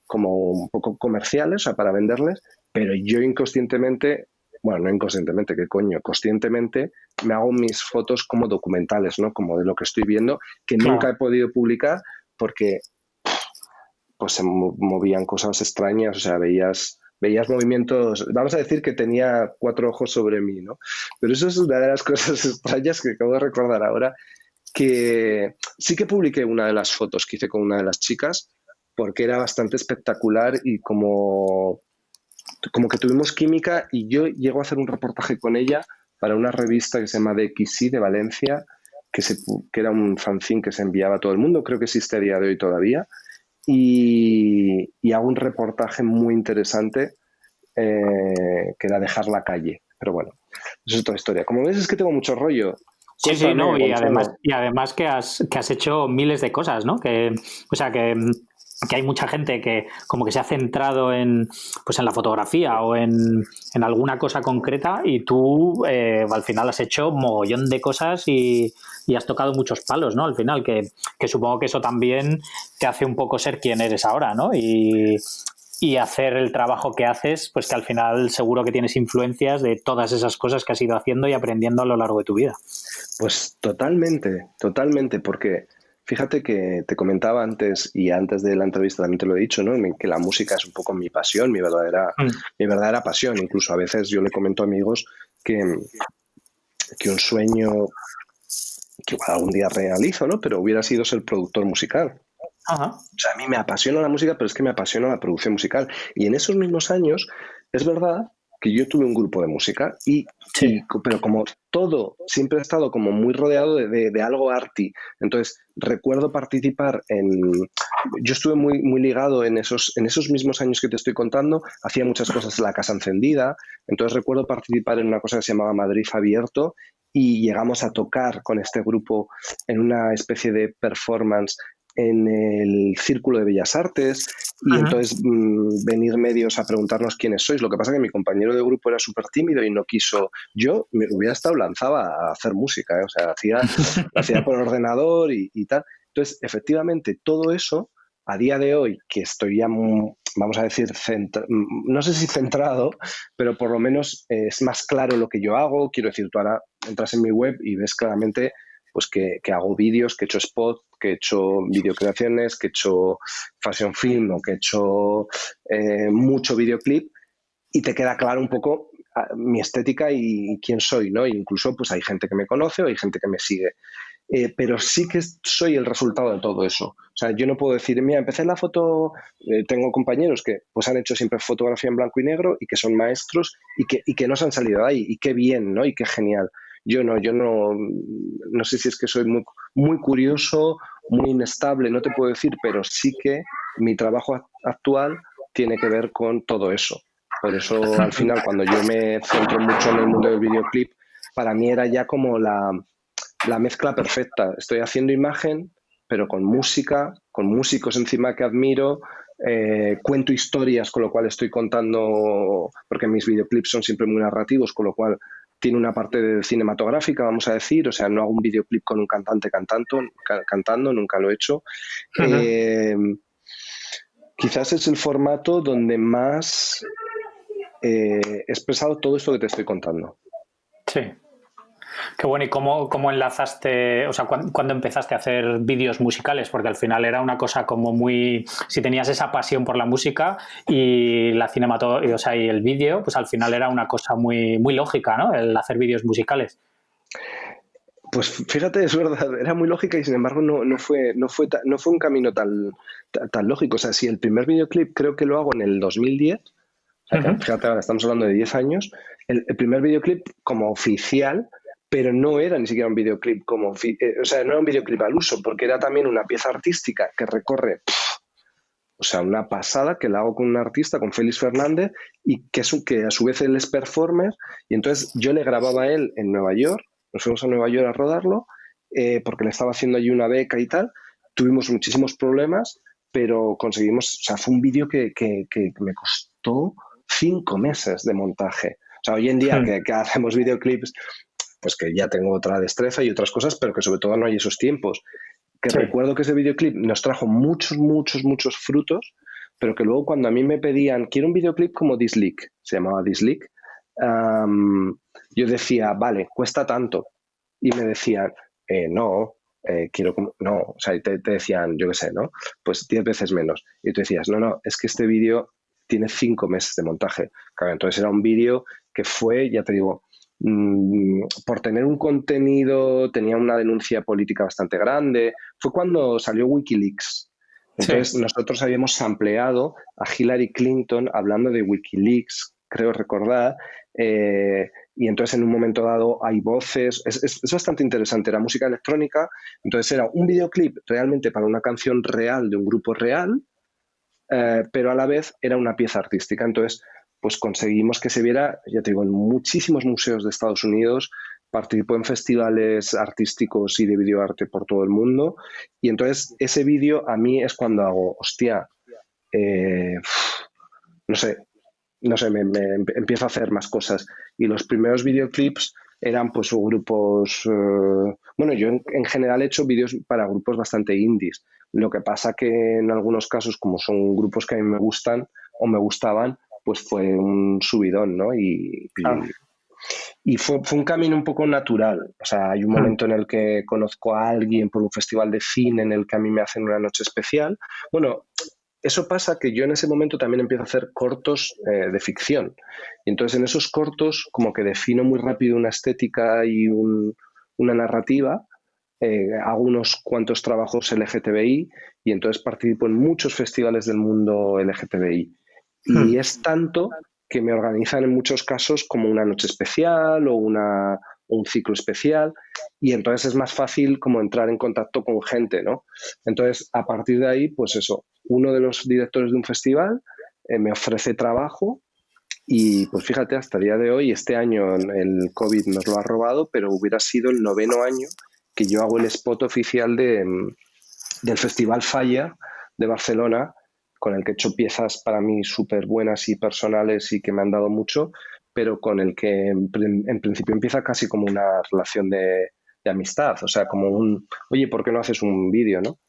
un poco comerciales, o sea, para venderles, pero yo inconscientemente, bueno, no inconscientemente, ¿qué coño? Conscientemente me hago mis fotos como documentales, ¿no? Como de lo que estoy viendo, que nunca he Claro. podido publicar porque pues se movían cosas extrañas, o sea, veías movimientos, vamos a decir que tenía cuatro ojos sobre mí, ¿no? Pero eso es una de las cosas extrañas que acabo de recordar ahora, que sí que publiqué una de las fotos que hice con una de las chicas, porque era bastante espectacular y como que tuvimos química y yo llego a hacer un reportaje con ella para una revista que se llama DXI de Valencia, que era un fanzine que se enviaba a todo el mundo, creo que existe a día de hoy todavía, y hago un reportaje muy interesante que era dejar la calle. Pero bueno, eso es otra historia. Como ves, es que tengo mucho rollo. Sí, sí, Cuéntame, no, Gonzalo. y además que has hecho miles de cosas, ¿no? O sea, que hay mucha gente que como que se ha centrado en, pues en la fotografía o en alguna cosa concreta y tú al final has hecho un mogollón de cosas y has tocado muchos palos, ¿no? Al final, que supongo que eso también te hace un poco ser quien eres ahora, ¿no? Y hacer el trabajo que haces, pues que al final seguro que tienes influencias de todas esas cosas que has ido haciendo y aprendiendo a lo largo de tu vida. Pues totalmente, totalmente, porque fíjate que te comentaba antes y antes de la entrevista también te lo he dicho, ¿no? Que la música es un poco mi pasión, Mm. mi verdadera pasión. Incluso a veces yo le comento a amigos que un sueño que igual algún día realizo, ¿no? Pero hubiera sido ser productor musical. Ajá. O sea, a mí me apasiona la música, pero es que me apasiona la producción musical. Y en esos mismos años, es verdad que yo tuve un grupo de música, Sí. pero como todo siempre he estado como muy rodeado de algo arty. Entonces, recuerdo participar Yo estuve muy ligado en esos mismos años que te estoy contando, hacía muchas cosas en la casa encendida, entonces recuerdo participar en una cosa que se llamaba Madrid Abierto y llegamos a tocar con este grupo en una especie de performance en el Círculo de Bellas Artes y Ajá. entonces venir medios a preguntarnos quiénes sois. Lo que pasa es que mi compañero de grupo era súper tímido y no quiso. Yo me hubiera estado lanzaba a hacer música, ¿eh? O sea, hacía por ordenador y tal. Entonces, efectivamente, todo eso, a día de hoy, que estoy ya, vamos a decir, no sé si centrado, pero por lo menos es más claro lo que yo hago. Quiero decir, tú ahora entras en mi web y ves claramente pues que hago vídeos, que he hecho spot, que he hecho videocreaciones, que he hecho fashion film o que he hecho mucho videoclip y te queda claro un poco mi estética y quién soy, ¿no? E incluso pues hay gente que me conoce o hay gente que me sigue. pero sí que soy el resultado de todo eso. O sea, yo no puedo decir, mira, empecé la foto, tengo compañeros que pues han hecho siempre fotografía en blanco y negro y que son maestros y que no se han salido de ahí, y qué bien, ¿no? Y qué genial. Yo no sé si es que soy muy, muy curioso, muy inestable, no te puedo decir, pero sí que mi trabajo actual tiene que ver con todo eso. Por eso, al final, cuando yo me centro mucho en el mundo del videoclip, para mí era ya como la mezcla perfecta. Estoy haciendo imagen, pero con música, con músicos encima que admiro, cuento historias, con lo cual estoy contando, porque mis videoclips son siempre muy narrativos, con lo cual tiene una parte de cinematográfica, vamos a decir, o sea, no hago un videoclip con un cantante cantando, nunca lo he hecho. Eh, Quizás es el formato donde más he expresado todo esto que te estoy contando. Sí. Qué bueno. ¿Y cómo enlazaste, o sea, cuándo empezaste a hacer vídeos musicales? Porque al final era una cosa como muy... Si tenías esa pasión por la música y la cinematografía, o sea, y el vídeo, pues al final era una cosa muy, muy lógica, ¿no? El hacer vídeos musicales. Pues fíjate, es verdad, era muy lógica y sin embargo no fue un camino tan lógico. O sea, si el primer videoclip creo que lo hago en el 2010, o sea, que fíjate, ahora estamos hablando de 10 años, el primer videoclip como oficial, pero no era ni siquiera un videoclip o sea, no era un videoclip al uso, porque era también una pieza artística que recorre, o sea, una pasada que la hago con un artista, con Félix Fernández, y que a su vez él es performer, y entonces yo le grababa a él en Nueva York, nos fuimos a Nueva York a rodarlo, porque le estaba haciendo allí una beca y tal, tuvimos muchísimos problemas, pero conseguimos, o sea, fue un vídeo que me costó 5 meses de montaje. O sea, hoy en día que hacemos videoclips, pues que ya tengo otra destreza y otras cosas, pero que sobre todo no hay esos tiempos. Que Sí. recuerdo que ese videoclip nos trajo muchos, muchos, muchos frutos, pero que luego cuando a mí me pedían, quiero un videoclip como This Leak, se llamaba This Leak, yo decía, vale, cuesta tanto. Y me decían, no, no, o sea, te decían, yo qué sé, ¿no? Pues 10 veces menos. Y tú decías, no, es que este vídeo tiene 5 meses de montaje. Claro, entonces era un vídeo que fue, ya te digo, por tener un contenido, tenía una denuncia política bastante grande. Fue cuando salió Wikileaks. Sí. Entonces nosotros habíamos sampleado a Hillary Clinton hablando de Wikileaks, creo recordar, y entonces en un momento dado hay voces, es bastante interesante, era música electrónica, entonces era un videoclip realmente para una canción real de un grupo real, pero a la vez era una pieza artística. Entonces, pues conseguimos que se viera, ya te digo, en muchísimos museos de Estados Unidos, participó en festivales artísticos y de videoarte por todo el mundo, y entonces ese vídeo a mí es cuando hago, hostia, eh, no sé, empiezo a hacer más cosas. Y los primeros videoclips eran pues grupos, bueno, yo en general he hecho vídeos para grupos bastante indies. Lo que pasa que en algunos casos, como son grupos que a mí me gustan o me gustaban, pues fue un subidón, ¿no? Claro. Y fue un camino un poco natural. O sea, hay un momento en el que conozco a alguien por un festival de cine en el que a mí me hacen una noche especial. Bueno, eso pasa que yo en ese momento también empiezo a hacer cortos de ficción. Y entonces en esos cortos como que defino muy rápido una estética y una narrativa. Hago unos cuantos trabajos LGTBI y entonces participo en muchos festivales del mundo LGTBI. Y es tanto que me organizan en muchos casos como una noche especial o un ciclo especial, y entonces es más fácil como entrar en contacto con gente, ¿no? Entonces, a partir de ahí, pues eso, uno de los directores de un festival me ofrece trabajo y pues fíjate, hasta el día de hoy, este año el COVID nos lo ha robado, pero hubiera sido el 9º año que yo hago el spot oficial del Festival Falla de Barcelona, con el que he hecho piezas para mí súper buenas y personales y que me han dado mucho, pero con el que en principio empieza casi como una relación de amistad, o sea, como oye, ¿por qué no haces un vídeo, no?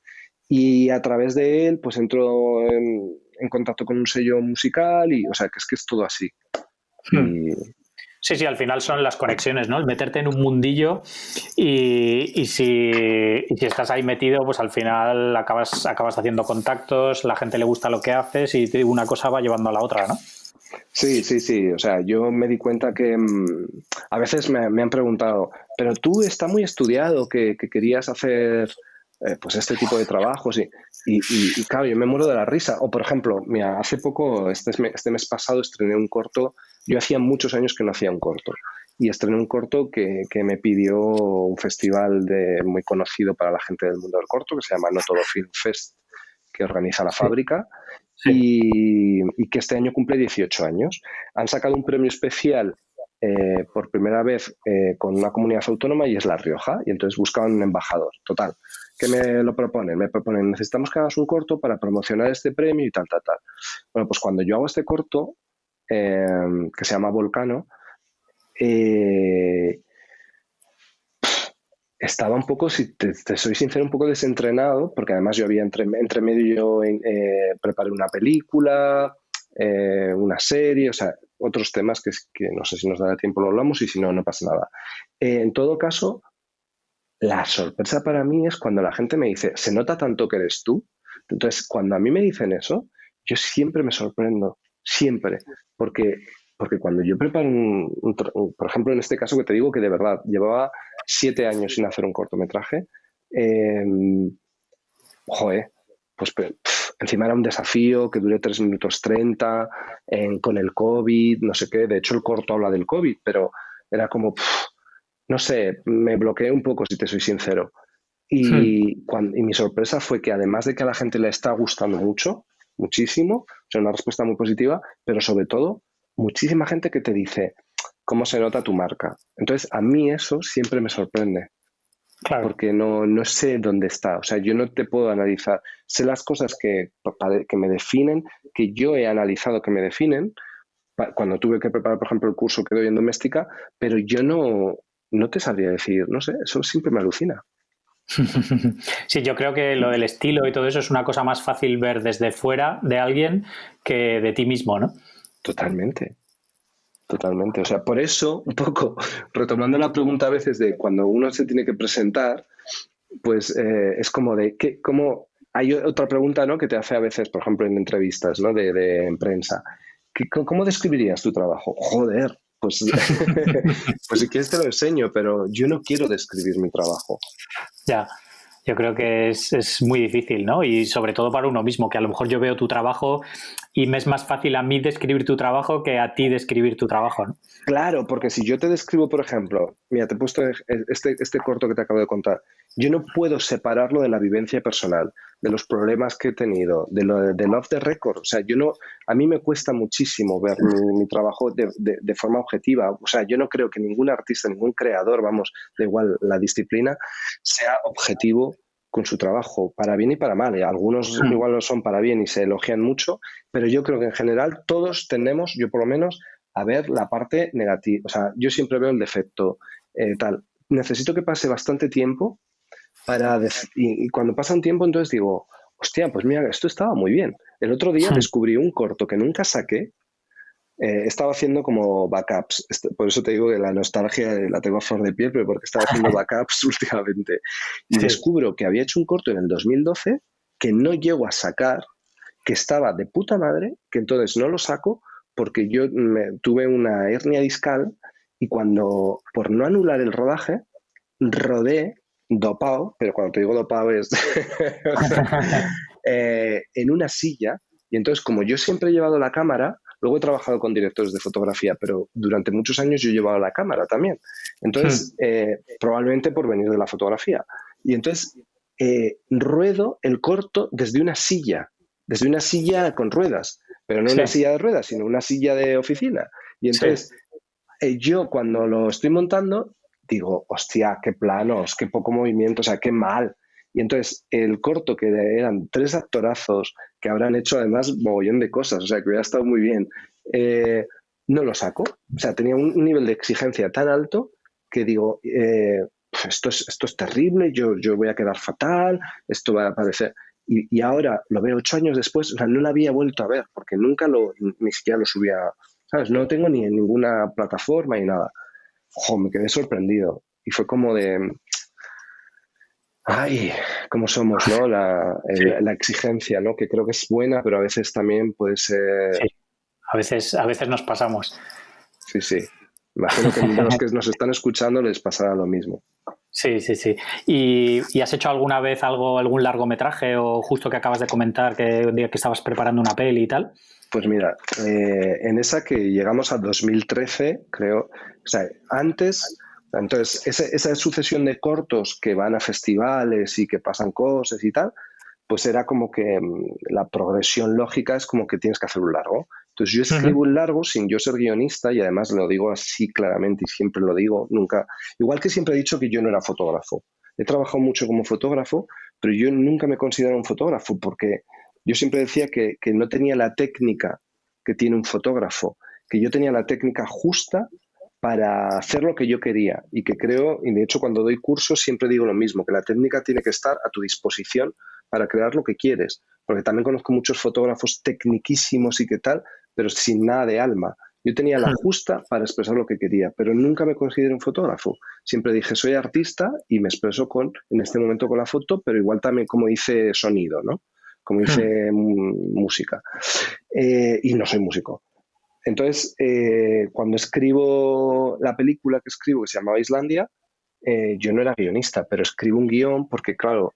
Y a través de él, pues entro en contacto con un sello musical y, o sea, que es todo así. Y, Sí, al final son las conexiones, ¿no? El meterte en un mundillo y si estás ahí metido, pues al final acabas haciendo contactos, la gente le gusta lo que haces y una cosa va llevando a la otra, ¿no? Sí, sí, sí. O sea, yo me di cuenta que a veces me han preguntado, pero tú está muy estudiado que querías hacer pues este tipo de trabajos y claro, yo me muero de la risa. O por ejemplo, mira, hace poco, este mes pasado estrené un corto. Yo hacía muchos años que no hacía un corto y estrené un corto que me pidió un festival muy conocido para la gente del mundo del corto que se llama No Todo Film Fest, que organiza la Sí, fábrica sí. y que este año cumple 18 años. Han sacado un premio especial por primera vez con una comunidad autónoma y es La Rioja, y entonces buscaban un embajador. Total, ¿qué me lo proponen? Me proponen, necesitamos que hagas un corto para promocionar este premio y tal, tal, tal. Bueno, pues cuando yo hago este corto, eh, que se llama Volcano, eh, estaba un poco, si te soy sincero, un poco desentrenado, porque además yo había entre medio yo preparé una película, una serie, o sea, otros temas que no sé si nos dará tiempo lo hablamos y si no, no pasa nada. En todo caso, la sorpresa para mí es cuando la gente me dice, se nota tanto que eres tú. Entonces, cuando a mí me dicen eso, yo siempre me sorprendo, siempre, porque, porque cuando yo preparo por ejemplo, en este caso que te digo que de verdad llevaba 7 años sin hacer un cortometraje, eh, joder, pues encima era un desafío que duré 3 minutos 30 con el COVID, no sé qué, de hecho el corto habla del COVID, pero era como, no sé, me bloqueé un poco, si te soy sincero. Hmm. Y mi sorpresa fue que además de que a la gente le está gustando mucho, muchísimo, o sea, una respuesta muy positiva, pero sobre todo, muchísima gente que te dice cómo se nota tu marca. Entonces, a mí eso siempre me sorprende, Claro. porque no sé dónde está. O sea, yo no te puedo analizar. Sé las cosas que me definen, que yo he analizado que me definen, cuando tuve que preparar, por ejemplo, el curso que doy en doméstica, pero yo no te sabría decir, no sé, eso siempre me alucina. Sí, yo creo que lo del estilo y todo eso es una cosa más fácil ver desde fuera de alguien que de ti mismo, ¿no? Totalmente. Totalmente. O sea, por eso, un poco, retomando la pregunta a veces de cuando uno se tiene que presentar, pues es como de, cómo, hay otra pregunta, ¿no? Que te hace a veces, por ejemplo, en entrevistas, ¿no? En prensa. ¿Cómo describirías tu trabajo? Joder, pues, pues si quieres te lo enseño, pero yo no quiero describir mi trabajo. Ya, yo creo que es muy difícil, ¿no? Y sobre todo para uno mismo, que a lo mejor yo veo tu trabajo y me es más fácil a mí describir tu trabajo que a ti describir tu trabajo, ¿no? Claro, porque si yo te describo, por ejemplo, mira, te he puesto este corto que te acabo de contar, yo no puedo separarlo de la vivencia personal, de los problemas que he tenido, del off the record. O sea, yo no, a mí me cuesta muchísimo ver mi trabajo de forma objetiva. O sea, yo no creo que ningún artista, ningún creador, vamos, da igual la disciplina, sea objetivo con su trabajo, para bien y para mal. Algunos Hmm. igual no son para bien y se elogian mucho, pero yo creo que en general todos tenemos, yo por lo menos, a ver la parte negativa. O sea, yo siempre veo el defecto, tal. Necesito que pase bastante tiempo y cuando pasa un tiempo, entonces digo, hostia, pues mira, esto estaba muy bien. El otro día Hmm. descubrí un corto que nunca saqué. Estaba haciendo como backups. Por eso te digo que la nostalgia la tengo a flor de piel, pero porque estaba haciendo backups últimamente. Y Sí. descubro que había hecho un corto en el 2012 que no llego a sacar, que estaba de puta madre, que entonces no lo saco porque yo tuve una hernia discal y cuando, por no anular el rodaje, rodé dopado, pero cuando te digo dopado es o sea, en una silla. Y entonces, como yo siempre he llevado la cámara, luego he trabajado con directores de fotografía, pero durante muchos años yo he llevado la cámara también. Hmm. Entonces, probablemente por venir de la fotografía. Y entonces, ruedo el corto desde una silla con ruedas, pero no una Sí, silla de ruedas, sino una silla de oficina. Y sí. entonces, yo cuando lo estoy montando, digo, hostia, qué planos, qué poco movimiento, o sea, qué mal. Y entonces el corto, que eran 3 actorazos que habrán hecho además mogollón de cosas, o sea, que hubiera estado muy bien, eh, no lo saco. O sea, tenía un nivel de exigencia tan alto que digo, esto es terrible, yo voy a quedar fatal, esto va a parecer... Y ahora lo veo 8 años después, o sea, no lo había vuelto a ver, porque nunca ni siquiera lo subía, ¿sabes? No lo tengo ni en ninguna plataforma ni nada. Ojo, me quedé sorprendido. Y fue como de, ay, cómo somos, ¿no? Sí, La exigencia, ¿no? Que creo que es buena, pero a veces también puede sí. ser... A veces nos pasamos. Sí, sí. Imagino que a los que nos están escuchando les pasará lo mismo. Sí, sí, sí. ¿Y has hecho alguna vez algún largometraje o justo que acabas de comentar que un día que estabas preparando una peli y tal? Pues mira, en esa que llegamos a 2013, creo, o sea, antes, entonces, esa sucesión de cortos que van a festivales y que pasan cosas y tal, pues era como que la progresión lógica es como que tienes que hacer un largo. Entonces yo escribo un largo sin yo ser guionista y además lo digo así claramente y siempre lo digo, nunca, igual que siempre he dicho que yo no era fotógrafo. He trabajado mucho como fotógrafo, pero yo nunca me considero un fotógrafo porque yo siempre decía que no tenía la técnica que tiene un fotógrafo, que yo tenía la técnica justa para hacer lo que yo quería y que creo, y de hecho cuando doy cursos siempre digo lo mismo, que la técnica tiene que estar a tu disposición para crear lo que quieres, porque también conozco muchos fotógrafos tecniquísimos y qué tal, pero sin nada de alma. Yo tenía la justa para expresar lo que quería, pero nunca me consideré un fotógrafo. Siempre dije, soy artista y me expreso en este momento con la foto, pero igual también como dice sonido, ¿no? Como dice música. Y no soy músico. Entonces, cuando escribo la película que escribo, que se llamaba Islandia, yo no era guionista, pero escribo un guión porque, claro,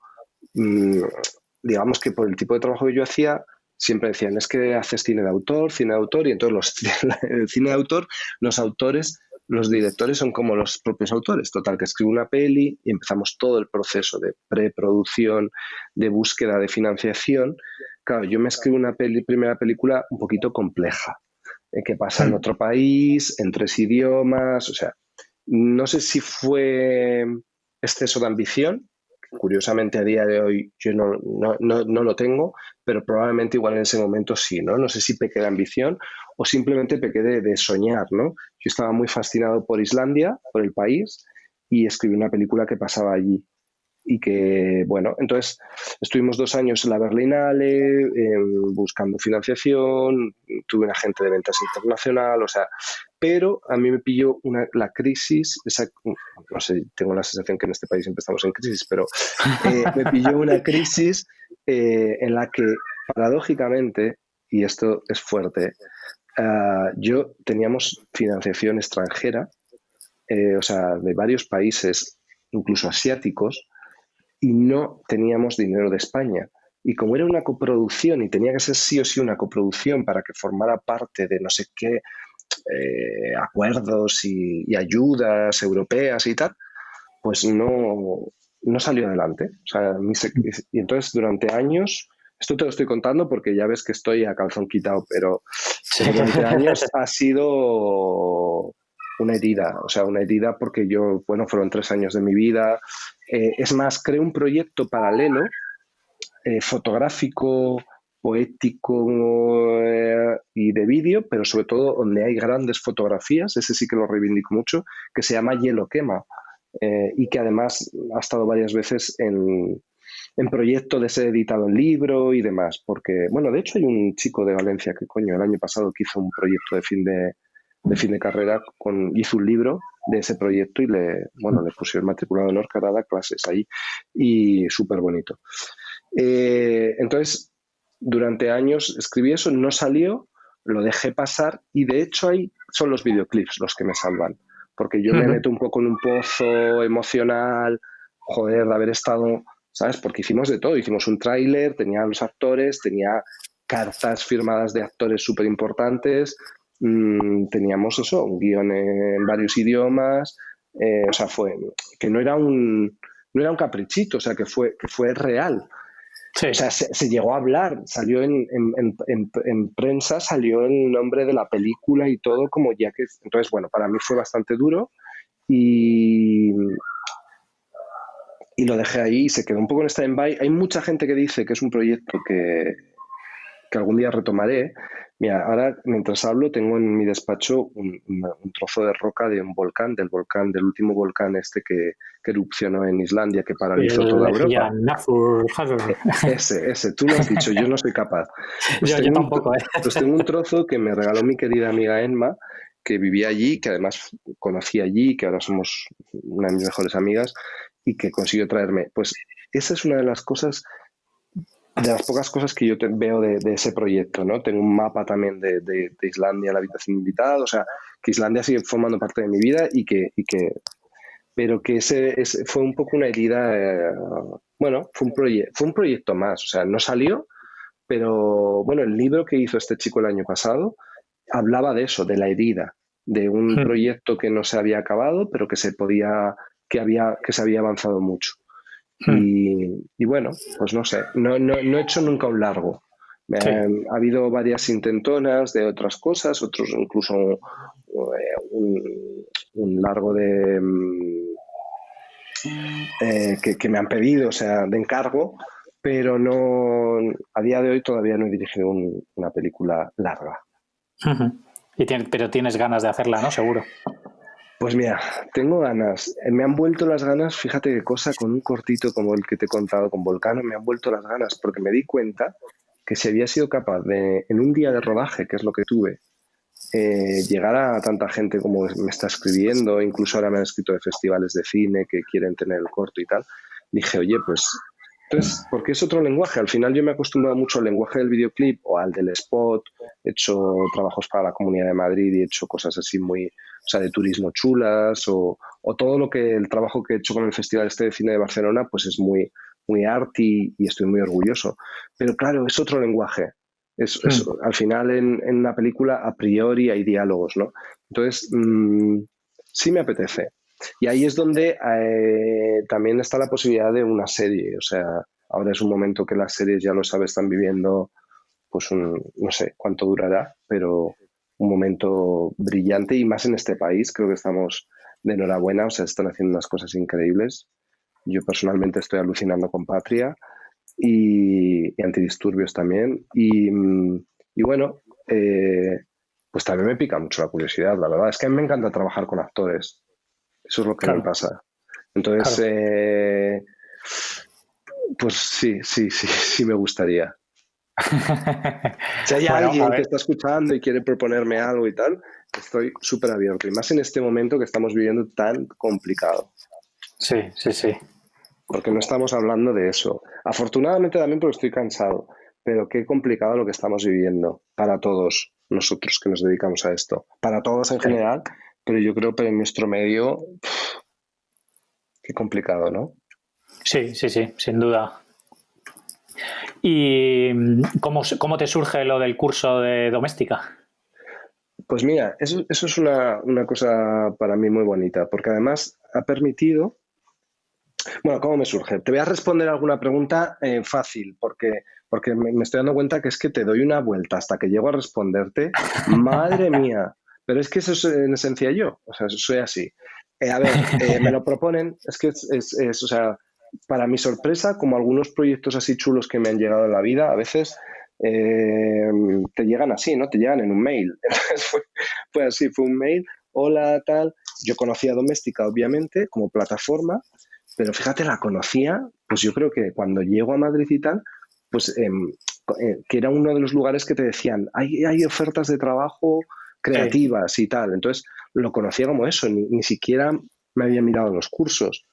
digamos que por el tipo de trabajo que yo hacía, siempre decían, es que haces cine de autor, y entonces el cine de autor, los autores, los directores son como los propios autores. Total, que escribo una peli y empezamos todo el proceso de preproducción, de búsqueda de financiación. Claro, yo me escribo una primera película un poquito compleja, que pasa en otro país, en 3 idiomas, o sea, no sé si fue exceso de ambición. Curiosamente, a día de hoy yo no lo tengo, pero probablemente igual en ese momento sí, ¿no? No sé si pequé de ambición o simplemente pequé de soñar, ¿no? Yo estaba muy fascinado por Islandia, por el país, y escribí una película que pasaba allí. Y que, bueno, entonces estuvimos 2 años en la Berlinale buscando financiación, tuve un agente de ventas internacional, o sea, pero a mí me pilló la crisis, no sé, tengo la sensación que en este país siempre estamos en crisis, pero me pilló una crisis en la que, paradójicamente, y esto es fuerte, yo teníamos financiación extranjera, o sea, de varios países, incluso asiáticos, y no teníamos dinero de España. Y como era una coproducción y tenía que ser sí o sí una coproducción para que formara parte de no sé qué acuerdos y ayudas europeas y tal, pues no salió adelante. O sea, y entonces durante años, esto te lo estoy contando porque ya ves que estoy a calzón quitado, pero durante años ha sido una herida, o sea, una herida porque yo, bueno, fueron 3 años de mi vida. Es más, creé un proyecto paralelo, fotográfico, poético y de vídeo, pero sobre todo donde hay grandes fotografías, ese sí que lo reivindico mucho, que se llama Hielo Quema, y que además ha estado varias veces en proyecto de ser editado en libro y demás, porque, bueno, de hecho hay un chico de Valencia que, coño, el año pasado que hizo un proyecto de fin de carrera, hizo un libro de ese proyecto y le pusieron matriculado de honor que ahora da clases ahí y súper bonito. Entonces, durante años escribí eso, no salió, lo dejé pasar y de hecho ahí son los videoclips los que me salvan, porque yo me meto un poco en un pozo emocional, joder, de haber estado, ¿sabes? Porque hicimos de todo, hicimos un tráiler, tenía los actores, tenía cartas firmadas de actores súper importantes, teníamos eso, un guión en varios idiomas, o sea, fue que no era un caprichito, o sea, que fue real. Sí. O sea, se llegó a hablar, salió en prensa, salió el nombre de la película y todo, como ya que... Entonces, bueno, para mí fue bastante duro y lo dejé ahí y se quedó un poco en stand-by. Hay mucha gente que dice que es un proyecto que algún día retomaré. Mira, ahora mientras hablo tengo en mi despacho un trozo de roca de un volcán, del último volcán este que erupcionó en Islandia, que paralizó toda Europa. Ese, tú lo has dicho, yo no soy capaz. Pues yo tampoco, Pues tengo un trozo que me regaló mi querida amiga Enma, que vivía allí, que además conocí allí, que ahora somos una de mis mejores amigas, y que consiguió traerme. Pues esa es una de las cosas de las pocas cosas que yo veo de ese proyecto, ¿no? Tengo un mapa también de Islandia, la habitación invitada, o sea, que Islandia sigue formando parte de mi vida pero que ese fue un poco una herida, bueno, fue un proyecto más, o sea, no salió, pero bueno, el libro que hizo este chico el año pasado hablaba de eso, de la herida, de un proyecto que no se había acabado, pero que se podía, que se había avanzado mucho. Y bueno, pues no sé, no he hecho nunca un largo. Sí. Ha habido varias intentonas de otras cosas, otros incluso un largo que me han pedido, o sea, de encargo, pero no, a día de hoy todavía no he dirigido una película larga. Pero tienes ganas de hacerla, ¿no? Seguro. Pues mira, tengo ganas. Me han vuelto las ganas, fíjate qué cosa, con un cortito como el que te he contado con Volcano, me han vuelto las ganas porque me di cuenta que si había sido capaz de, en un día de rodaje, que es lo que tuve, llegar a tanta gente como me está escribiendo, incluso ahora me han escrito de festivales de cine que quieren tener el corto y tal, dije, oye, pues, entonces, porque es otro lenguaje. Al final yo me he acostumbrado mucho al lenguaje del videoclip o al del spot, he hecho trabajos para la Comunidad de Madrid y he hecho cosas así muy, o sea, de turismo chulas o todo lo que el trabajo que he hecho con el Festival este de Cine de Barcelona, pues es muy, muy arty y estoy muy orgulloso. Pero claro, es otro lenguaje. Al final en una película a priori hay diálogos, ¿no? Entonces, sí me apetece. Y ahí es donde también está la posibilidad de una serie. O sea, ahora es un momento que las series, ya lo sabes, están viviendo, pues no sé cuánto durará, pero un momento brillante y más en este país. Creo que estamos de enhorabuena, o sea, están haciendo unas cosas increíbles. Yo personalmente estoy alucinando con Patria y Antidisturbios también. Y bueno, pues también me pica mucho la curiosidad, la verdad. Es que a mí me encanta trabajar con actores. Eso es lo que me Claro, pasa. Entonces, claro. pues sí me gustaría. Si hay Bueno, a alguien que ver. está escuchando y quiere proponerme algo y tal, estoy súper abierto. Y más en este momento que estamos viviendo tan complicado. Sí, sí, sí. Porque no estamos hablando de eso. Afortunadamente también porque estoy cansado, pero qué complicado lo que estamos viviendo para todos nosotros que nos dedicamos a esto. Para todos en Sí, general, pero yo creo que en nuestro medio, qué complicado, ¿no? sí, sí, sí, sin duda. ¿Y cómo te surge lo del curso de doméstica? Pues mira, eso es una cosa para mí muy bonita, porque además ha permitido. Bueno, ¿cómo me surge? Te voy a responder alguna pregunta fácil, porque me estoy dando cuenta que es que te doy una vuelta hasta que llego a responderte. Madre mía, pero es que eso es en esencia yo, o sea, soy así. A ver, me lo proponen, es que o sea, para mi sorpresa, como algunos proyectos así chulos que me han llegado en la vida, a veces eh, te llegan así, ¿no? Te llegan en un mail. Entonces fue así, fue un mail, hola, tal. Yo conocía Doméstica, obviamente, como plataforma, pero fíjate, la conocía, pues yo creo que cuando llego a Madrid y tal, pues que era uno de los lugares que te decían, hay ofertas de trabajo Sí. creativas y tal. Entonces lo conocía como eso, ni siquiera me había mirado los cursos.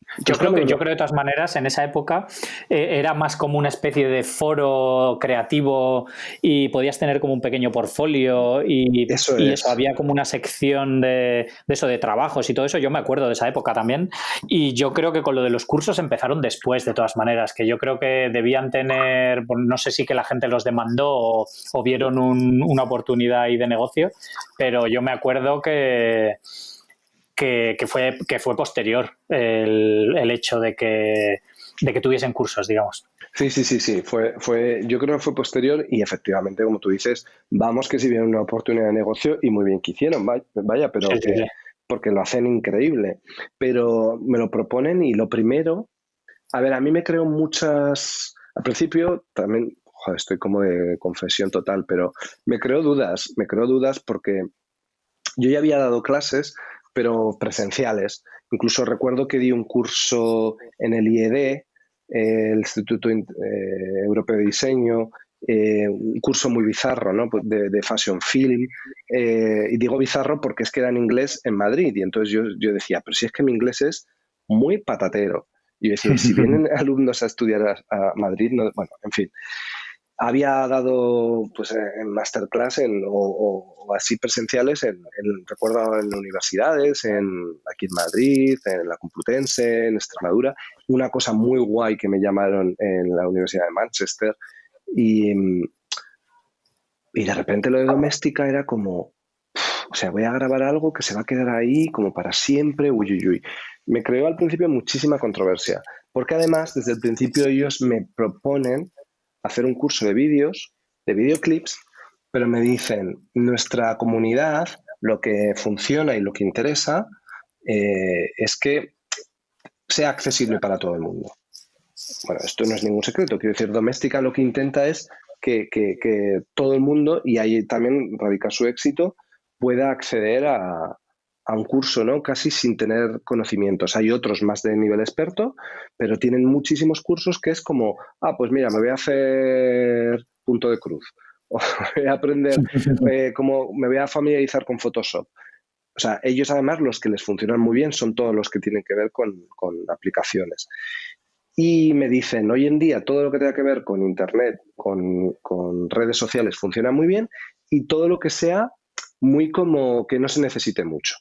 Yo Entonces creo cuando que, me yo lo... creo de todas maneras, en esa época era más como una especie de foro creativo y podías tener como un pequeño portfolio Eso y eso, es. había como una sección de eso, de trabajos y todo eso. Yo me acuerdo de esa época también. Y yo creo que con lo de los cursos empezaron después, de todas maneras, que yo creo que debían tener, no sé si que la gente los demandó o vieron una oportunidad ahí de negocio, pero yo me acuerdo que fue posterior el hecho de que tuviesen cursos, digamos. Sí. Yo creo que fue posterior y efectivamente, como tú dices, vamos que si viene una oportunidad de negocio y muy bien que hicieron, vaya, Sí, pero sí, sí. que porque lo hacen increíble. Pero me lo proponen y lo primero, a ver, a mí me creo muchas, al principio también, joder, estoy como de confesión total, pero me creo dudas porque yo ya había dado clases, pero presenciales. Incluso recuerdo que di un curso en el IED, el Instituto Europeo de Diseño, un curso muy bizarro, ¿no? Pues de fashion film. Y digo bizarro porque es que era en inglés en Madrid. Y entonces yo decía, pero si es que mi inglés es muy patatero. Y yo decía, ¿y si vienen alumnos a estudiar a Madrid? No, bueno, en fin. Había dado pues en masterclass o así presenciales recuerdo en universidades, aquí en Madrid, en la Complutense, en Extremadura. Una cosa muy guay que me llamaron en la Universidad de Manchester y, y de repente lo de doméstica era como, o sea, voy a grabar algo que se va a quedar ahí como para siempre, uy, uy, uy. Me creó al principio muchísima controversia, porque además desde el principio ellos me proponen hacer un curso de vídeos, de videoclips, pero me dicen, nuestra comunidad, lo que funciona y lo que interesa es que sea accesible para todo el mundo. Bueno, esto no es ningún secreto, quiero decir, Doméstica lo que intenta es que todo el mundo, y ahí también radica su éxito, pueda acceder a un curso, ¿no? Casi sin tener conocimientos. Hay otros más de nivel experto, pero tienen muchísimos cursos que es como, pues mira, me voy a hacer punto de cruz, o voy a aprender cómo me voy a familiarizar con Photoshop. O sea, ellos además los que les funcionan muy bien son todos los que tienen que ver con aplicaciones. Y me dicen, hoy en día todo lo que tenga que ver con Internet, con redes sociales funciona muy bien y todo lo que sea muy como que no se necesite mucho.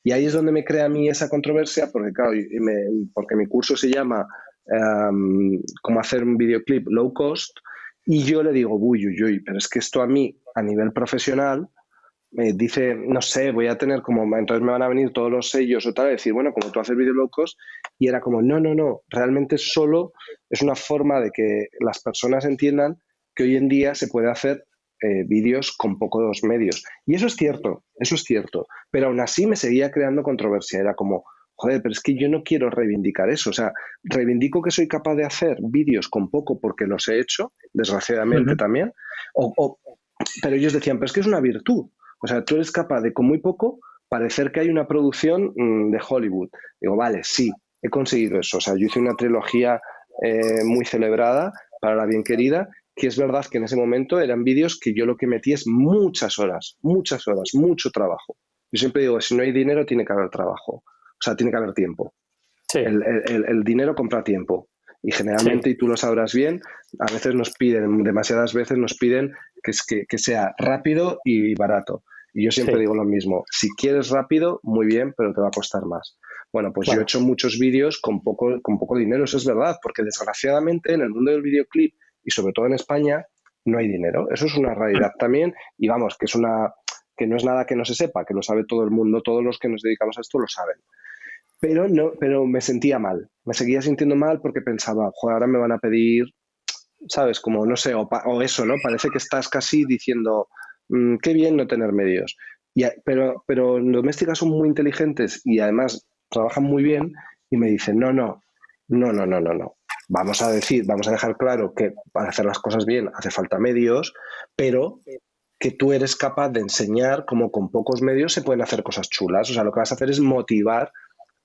Y ahí es donde me crea a mí esa controversia, porque claro, porque mi curso se llama cómo hacer un videoclip low cost y yo le digo, uy, uy, uy, pero es que esto a mí a nivel profesional me dice, no sé, voy a tener como, entonces me van a venir todos los sellos o tal, y decir, bueno, como tú haces vídeos low cost, y era como, no, no, no, realmente solo es una forma de que las personas entiendan que hoy en día se puede hacer vídeos con pocos medios. Y eso es cierto, pero aún así me seguía creando controversia, era como, joder, pero es que yo no quiero reivindicar eso, o sea, reivindico que soy capaz de hacer vídeos con poco porque los he hecho, desgraciadamente también, pero ellos decían, pero es que es una virtud. O sea, tú eres capaz de, con muy poco, parecer que hay una producción de Hollywood. Digo, vale, sí, he conseguido eso. O sea, yo hice una trilogía muy celebrada para La Bien Querida, que es verdad que en ese momento eran vídeos que yo lo que metí es muchas horas, mucho trabajo. Yo siempre digo, si no hay dinero, tiene que haber trabajo. O sea, tiene que haber tiempo. Sí. El dinero compra tiempo. Y generalmente, Sí. y tú lo sabrás bien, a veces demasiadas veces nos piden que sea rápido y barato. Y yo siempre Sí, digo lo mismo, si quieres rápido, muy bien, pero te va a costar más. Bueno, pues yo he claro. hecho muchos vídeos con poco dinero, eso es verdad, porque desgraciadamente en el mundo del videoclip y sobre todo en España no hay dinero. Eso es una realidad también y vamos, que no es nada que no se sepa, que lo sabe todo el mundo, todos los que nos dedicamos a esto lo saben. Pero me sentía mal, me seguía sintiendo mal porque pensaba, joder, ahora me van a pedir, ¿sabes? Como, no sé, o eso, ¿no? Parece que estás casi diciendo, qué bien no tener medios. Pero en doméstica son muy inteligentes y además trabajan muy bien y me dicen, no, no, no, no, no, no, no. Vamos a dejar claro que para hacer las cosas bien hace falta medios, pero que tú eres capaz de enseñar cómo con pocos medios se pueden hacer cosas chulas. O sea, lo que vas a hacer es motivar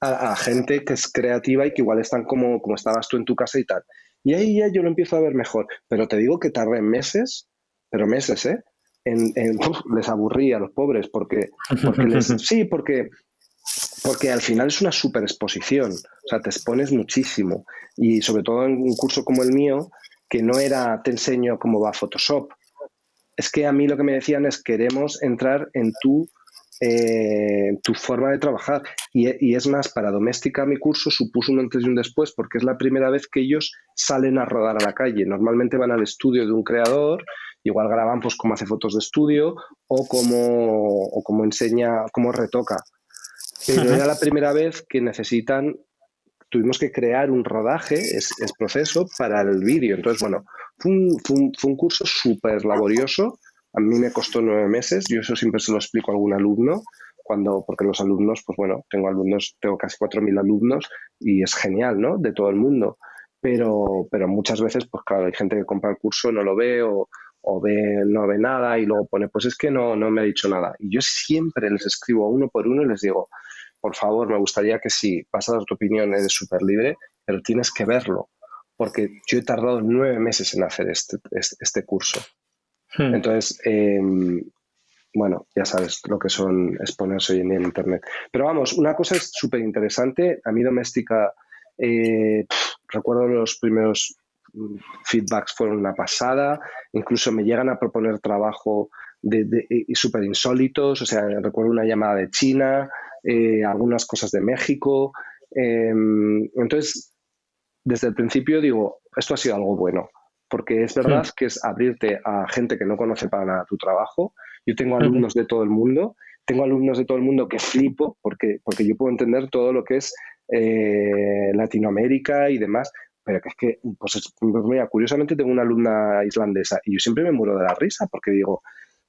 a gente que es creativa y que igual están como estabas tú en tu casa y tal. Y ahí ya yo lo empiezo a ver mejor. Pero te digo que tardé meses, pero meses, ¿eh? Les aburrí a los pobres sí, porque al final es una super exposición. O sea, te expones muchísimo. Y sobre todo en un curso como el mío, que no era te enseño cómo va Photoshop. Es que a mí lo que me decían es queremos entrar en tu forma de trabajar. Y es más, para Doméstica mi curso supuso un antes y un después, porque es la primera vez que ellos salen a rodar a la calle. Normalmente van al estudio de un creador, igual graban pues cómo hace fotos de estudio o cómo enseña, cómo retoca. Pero era la primera vez que tuvimos que crear un rodaje, es proceso, para el vídeo. Entonces, bueno, fue un curso súper laborioso. A mí me costó 9 meses. Yo eso siempre se lo explico a algún alumno, porque los alumnos, pues bueno, tengo casi 4.000 alumnos y es genial, ¿no? De todo el mundo. Pero muchas veces, pues claro, hay gente que compra el curso, no lo ve no ve nada y luego pone, pues es que no me ha dicho nada. Y yo siempre les escribo uno por uno y les digo, por favor, me gustaría que si vas a dar tu opinión, eres súper libre, pero tienes que verlo, porque yo he tardado 9 meses en hacer este curso. Entonces, bueno, ya sabes lo que son exponerse hoy en día en Internet. Pero vamos, una cosa es súper interesante. A mí Doméstica Recuerdo los primeros feedbacks fueron una pasada, incluso me llegan a proponer trabajo y súper insólitos, o sea, recuerdo una llamada de China, algunas cosas de México. Entonces, desde el principio digo, esto ha sido algo bueno, porque es verdad que es abrirte a gente que no conoce para nada tu trabajo. Yo tengo alumnos de todo el mundo, que flipo, porque yo puedo entender todo lo que es Latinoamérica y demás, pero que es que, pues mira, curiosamente tengo una alumna islandesa y yo siempre me muero de la risa porque digo,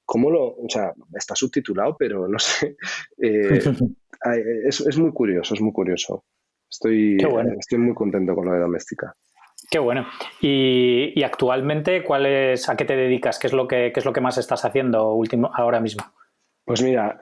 o sea, está subtitulado, pero no sé, es muy curioso, es muy curioso. Qué bueno. Estoy muy contento con lo de Doméstica. Qué bueno. Y actualmente, a qué te dedicas? ¿Qué es lo que más estás haciendo ahora mismo? Pues mira,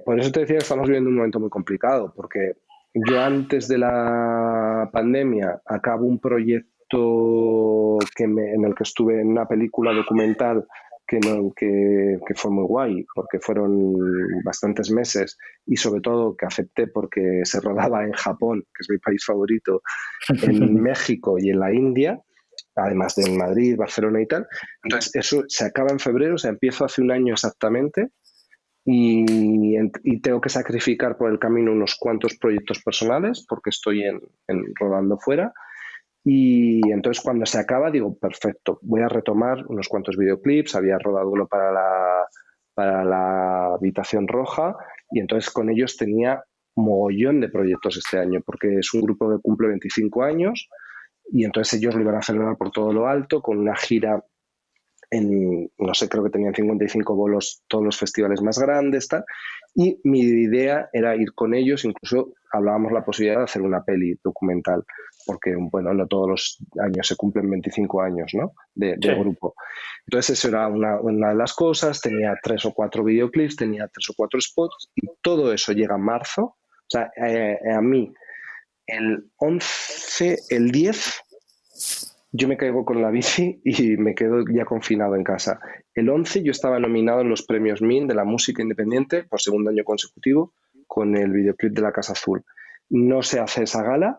por eso te decía que estamos viviendo un momento muy complicado, porque yo antes de la pandemia acabo un proyecto en el que estuve en una película documental que fue muy guay, porque fueron bastantes meses y sobre todo que acepté porque se rodaba en Japón, que es mi país favorito, en México y en la India, además de en Madrid, Barcelona y tal. Entonces, eso se acaba en febrero, o sea, empiezo hace un año exactamente y tengo que sacrificar por el camino unos cuantos proyectos personales porque estoy rodando fuera. Y entonces cuando se acaba digo, perfecto, voy a retomar unos cuantos videoclips, había rodado uno para la Habitación Roja y entonces con ellos tenía mogollón de proyectos este año porque es un grupo que cumple 25 años y entonces ellos lo iban a celebrar por todo lo alto con una gira no sé, creo que tenían 55 bolos todos los festivales más grandes, tal, y mi idea era ir con ellos, incluso hablábamos la posibilidad de hacer una peli documental, porque, bueno, no todos los años se cumplen 25 años, ¿no?, de Sí. grupo. Entonces eso era una de las cosas, tenía 3 o 4 videoclips, tenía 3 o 4 spots, y todo eso llega en marzo, o sea, a mí el 10 yo me caigo con la bici y me quedo ya confinado en casa. El 11 yo estaba nominado en los premios MIN de la música independiente por segundo año consecutivo con el videoclip de La Casa Azul. No se hace esa gala,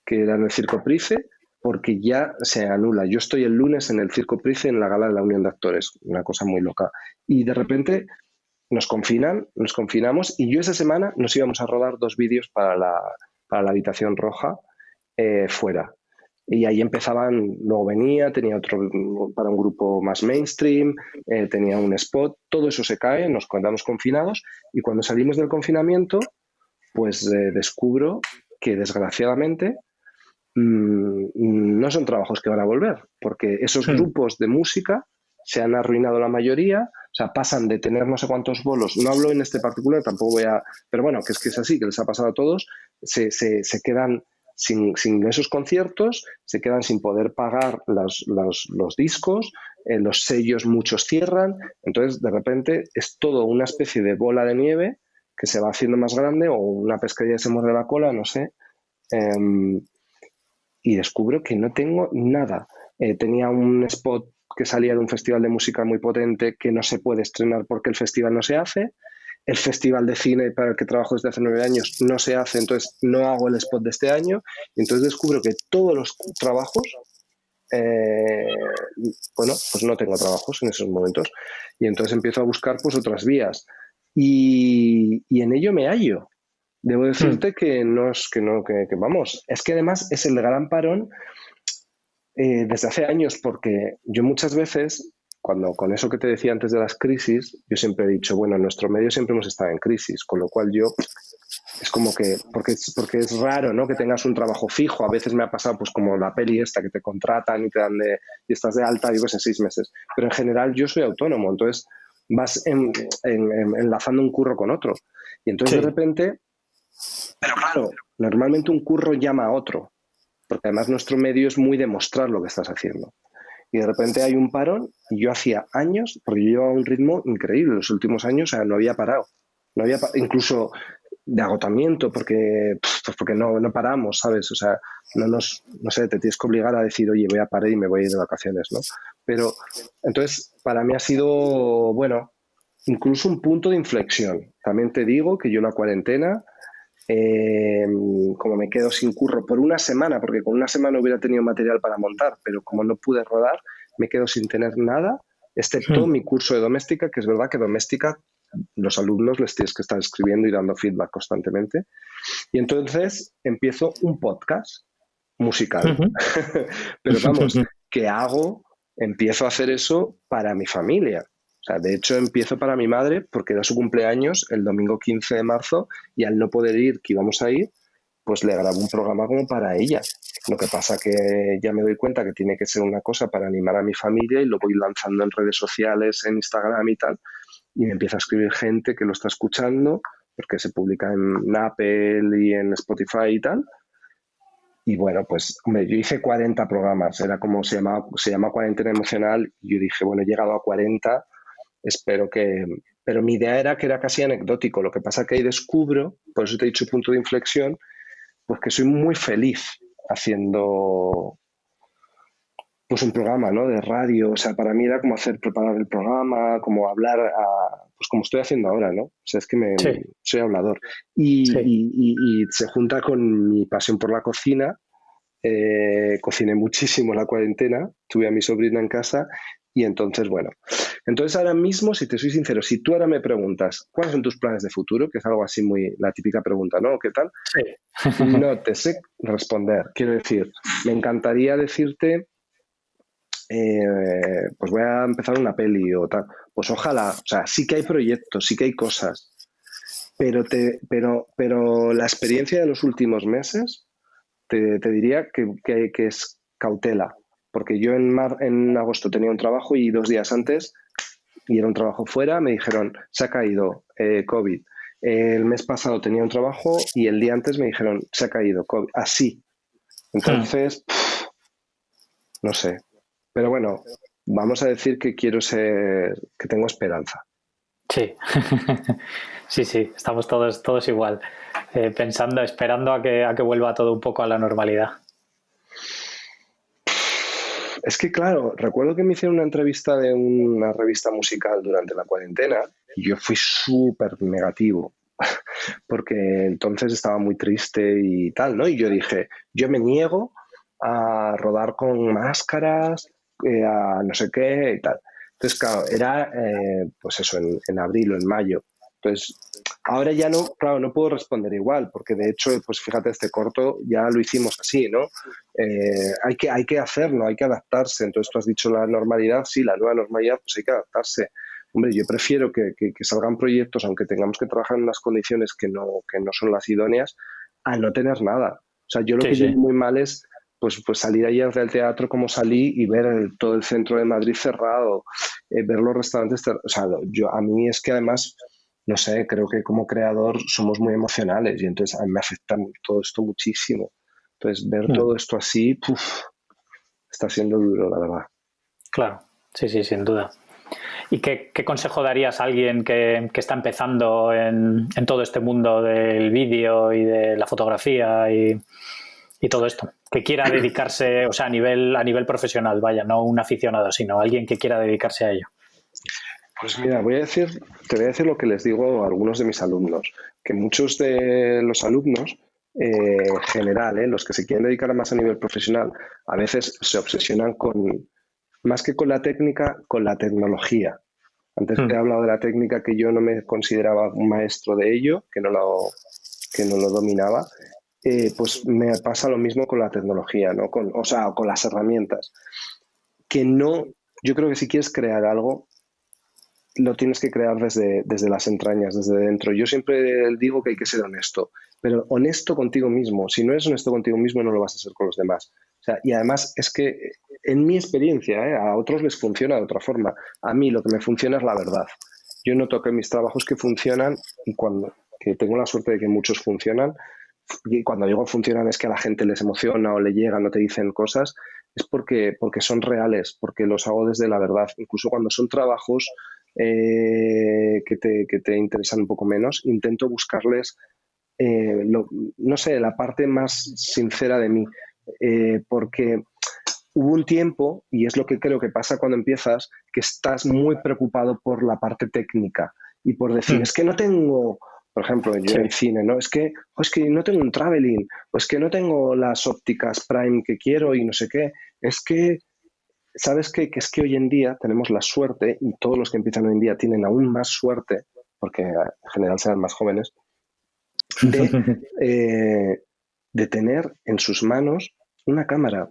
que era en el Circo Price, porque ya se anula. Yo estoy el lunes en el Circo Price en la gala de la Unión de Actores, una cosa muy loca. Y de repente nos confinamos y yo esa semana nos íbamos a rodar 2 vídeos para la Habitación Roja fuera. Y ahí empezaban, luego tenía otro para un grupo más mainstream, tenía un spot, todo eso se cae, nos quedamos confinados y cuando salimos del confinamiento, pues descubro que desgraciadamente no son trabajos que van a volver, porque esos grupos de música se han arruinado la mayoría, o sea, pasan de tener no sé cuántos bolos, no hablo en este particular, tampoco voy a, pero bueno, que es así, que les ha pasado a todos, se quedan sin esos conciertos, se quedan sin poder pagar los discos, los sellos muchos cierran, entonces de repente es todo una especie de bola de nieve que se va haciendo más grande o una pescadilla se muerde la cola, no sé, y descubro que no tengo nada. Tenía un spot que salía de un festival de música muy potente que no se puede estrenar porque el festival no se hace. El festival de cine para el que trabajo desde hace 9 años no se hace, entonces no hago el spot de este año. Y entonces descubro que todos los trabajos, bueno, pues no tengo trabajos en esos momentos. Y entonces empiezo a buscar pues otras vías. Y en ello me hallo. Debo decirte que vamos, es que además es el gran parón desde hace años, porque yo muchas veces, con eso que te decía antes de las crisis, yo siempre he dicho, bueno, en nuestro medio siempre hemos estado en crisis, con lo cual yo, es como que, porque es raro, ¿no?, que tengas un trabajo fijo. A veces me ha pasado, pues como la peli esta, que te contratan y te dan y estás de alta, digo, en 6 meses. Pero en general yo soy autónomo, entonces vas enlazando un curro con otro. Y entonces de repente, pero claro, normalmente un curro llama a otro, porque además nuestro medio es muy demostrar lo que estás haciendo. Y de repente hay un parón y yo hacía años, porque yo llevaba un ritmo increíble los últimos años, o sea, no había parado. Incluso de agotamiento, porque no paramos, ¿sabes? O sea, no sé, te tienes que obligar a decir, oye, voy a parar y me voy a ir de vacaciones, ¿no? Pero entonces, para mí ha sido, bueno, incluso un punto de inflexión. También te digo que yo la cuarentena como me quedo sin curro por una semana, porque con una semana hubiera tenido material para montar, pero como no pude rodar, me quedo sin tener nada, excepto mi curso de doméstica, que es verdad que doméstica los alumnos les tienes que estar escribiendo y dando feedback constantemente. Y entonces empiezo un podcast musical. Pero vamos, ¿qué hago? Empiezo a hacer eso para mi familia. O sea, de hecho, empiezo para mi madre porque era su cumpleaños el domingo 15 de marzo y al no poder ir, que íbamos a ir, pues le grabo un programa como para ella. Lo que pasa que ya me doy cuenta que tiene que ser una cosa para animar a mi familia y lo voy lanzando en redes sociales, en Instagram y tal. Y me empieza a escribir gente que lo está escuchando porque se publica en Apple y en Spotify y tal. Y bueno, pues hombre, yo hice 40 programas, era como se llama Cuarentena Emocional, y yo dije, bueno, he llegado a 40, espero que... Pero mi idea era que era casi anecdótico, lo que pasa que ahí descubro, por eso te he dicho punto de inflexión, pues que soy muy feliz haciendo pues un programa, ¿no? De radio, o sea, para mí era como preparar el programa, como hablar, pues como estoy haciendo ahora, ¿no? O sea, es que Sí, soy hablador. Y, sí. y se junta con mi pasión por la cocina. Cociné muchísimo en la cuarentena, tuve a mi sobrina en casa y entonces, bueno. Entonces ahora mismo, si te soy sincero, si tú ahora me preguntas, ¿cuáles son tus planes de futuro? Que es algo así muy, la típica pregunta, ¿no? ¿Qué tal? Sí. No te sé responder. Quiero decir, me encantaría decirte pues voy a empezar una peli o tal. Pues ojalá, o sea, sí que hay proyectos, sí que hay cosas, pero la experiencia de los últimos meses te diría que es cautela, porque yo en agosto tenía un trabajo y 2 días antes, y era un trabajo fuera, me dijeron, se ha caído COVID. El mes pasado tenía un trabajo y el día antes me dijeron, se ha caído COVID. Así. Entonces, no sé. Pero bueno, vamos a decir que quiero ser, que tengo esperanza. Sí, sí, sí, estamos todos igual, pensando, esperando a que vuelva todo un poco a la normalidad. Es que, claro, recuerdo que me hicieron una entrevista de una revista musical durante la cuarentena y yo fui súper negativo, porque entonces estaba muy triste y tal, ¿no? Y yo dije, yo me niego a rodar con máscaras, a no sé qué y tal. Entonces, claro, era pues eso, en abril o en mayo. Entonces, ahora ya no, claro, no puedo responder igual, porque de hecho, pues fíjate, este corto ya lo hicimos así, ¿no? Hay que hacerlo, hay que adaptarse. Entonces, tú has dicho la normalidad, sí, la nueva normalidad, pues hay que adaptarse. Hombre, yo prefiero que salgan proyectos, aunque tengamos que trabajar en unas condiciones que no son las idóneas, a no tener nada. O sea, yo lo Sí, que llevo sí. muy mal es pues salir ayer del teatro como salí y ver todo el centro de Madrid cerrado, ver los restaurantes cerrados. O sea, a mí es que además, no sé, creo que como creador somos muy emocionales y entonces a mí me afecta todo esto muchísimo. Entonces, ver Mm, todo esto así, puf, está siendo duro, la verdad. claro, sí, sí, sin duda. ¿Y qué consejo darías a alguien que está empezando en todo este mundo del vídeo y de la fotografía y todo esto? Que quiera dedicarse, o sea, a nivel profesional, vaya, no un aficionado, sino alguien que quiera dedicarse a ello. Pues mira, te voy a decir lo que les digo a algunos de mis alumnos, que muchos de los alumnos, en general, los que se quieren dedicar más a nivel profesional, a veces se obsesionan más que con la técnica, con la tecnología. Antes te he Mm, hablado de la técnica que yo no me consideraba un maestro de ello, que no lo dominaba. Pues me pasa lo mismo con la tecnología, ¿no? O sea, con las herramientas. Que no, yo creo que si quieres crear algo, lo tienes que crear desde las entrañas, desde dentro. Yo siempre digo que hay que ser honesto, pero honesto contigo mismo. Si no eres honesto contigo mismo, no lo vas a ser con los demás. O sea, y además es que en mi experiencia, a otros les funciona de otra forma. A mí lo que me funciona es la verdad. Yo noto que mis trabajos que funcionan y que tengo la suerte de que muchos funcionan, y cuando digo funcionan es que a la gente les emociona o le llegan o te dicen cosas, es porque son reales, porque los hago desde la verdad. Incluso cuando son trabajos que te interesan un poco menos, intento buscarles, no sé, la parte más sincera de mí, porque hubo un tiempo, y es lo que creo que pasa cuando empiezas, que estás muy preocupado por la parte técnica y por decir, mm, es que no tengo Por ejemplo, yo Sí. en cine, ¿no? Es que no tengo un traveling, o es que no tengo las ópticas Prime que quiero y no sé qué. Es que, ¿sabes qué? Que es que hoy en día tenemos la suerte, y todos los que empiezan hoy en día tienen aún más suerte, porque en general serán más jóvenes, de, eh, de tener en sus manos una cámara.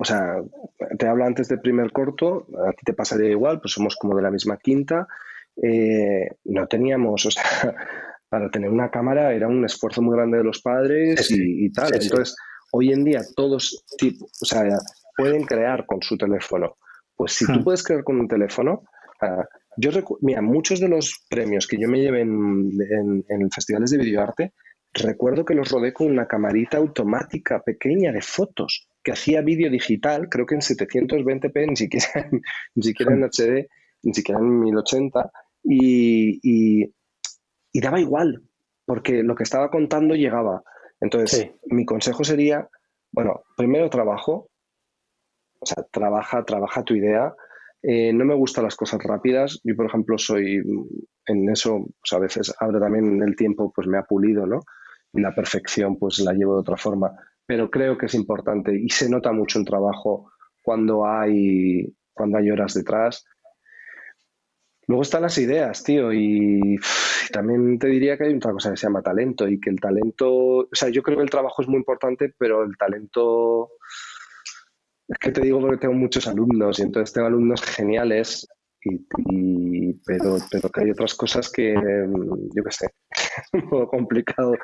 O sea, te hablo antes del primer corto, a ti te pasaría igual, pues somos como de la misma quinta. No teníamos, o sea, para tener una cámara era un esfuerzo muy grande de los Sí, padres sí, y tal. sí, sí. Entonces, hoy en día todos o sea, pueden crear con su teléfono. Pues si tú Hmm. puedes crear con un teléfono, ah, mira, muchos de los premios que yo me llevé en festivales de videoarte, recuerdo que los rodé con una camarita automática pequeña de fotos que hacía vídeo digital, creo que en 720p, ni siquiera, ni siquiera en HD, ni siquiera en 1080, y, y, y daba igual, porque lo que estaba contando llegaba. Entonces, Sí, mi consejo sería, bueno, primero trabajo, o sea, trabaja tu idea. No me gustan las cosas rápidas. Yo, por ejemplo, soy en eso, pues a veces ahora también el tiempo pues me ha pulido, ¿no? Y la perfección pues la llevo de otra forma. Pero creo que es importante y se nota mucho en trabajo cuando hay horas detrás. Luego están las ideas, tío, y también te diría que hay otra cosa que se llama talento y que el talento, o sea, yo creo que el trabajo es muy importante, pero el talento, es que te digo porque tengo muchos alumnos y entonces tengo alumnos geniales, pero que hay otras cosas que, yo qué sé, un poco complicado,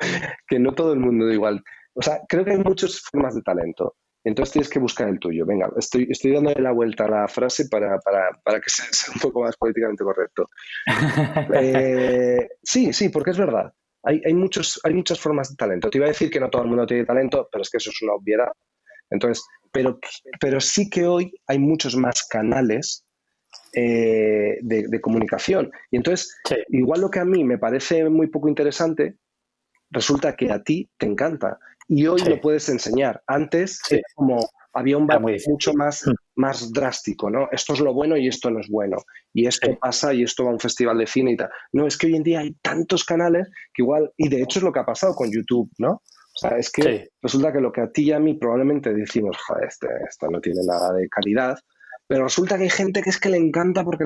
que no todo el mundo da igual. O sea, creo que hay muchas formas de talento. Entonces tienes que buscar el tuyo. Venga, estoy dándole la vuelta a la frase para que sea un poco más políticamente correcto. Sí, sí, porque es verdad. Hay muchas formas de talento. Te iba a decir que no todo el mundo tiene talento, pero es que eso es una obviedad. Entonces, pero sí que hoy hay muchos más canales de comunicación. Y entonces, sí, igual lo que a mí me parece muy poco interesante, resulta que a ti te encanta. Y hoy lo sí, puedes enseñar. Antes sí. era como, había un Era balance muy mucho difícil. más, más drástico, ¿no? Esto es lo bueno y esto no es bueno. Y esto Sí, pasa y esto va a un festival de cine y tal. No, es que hoy en día hay tantos canales que igual, y de hecho es lo que ha pasado con YouTube, ¿no? O sea, es que sí. resulta que lo que a ti y a mí probablemente decimos, joder, esto no tiene nada de calidad, pero resulta que hay gente que es que le encanta porque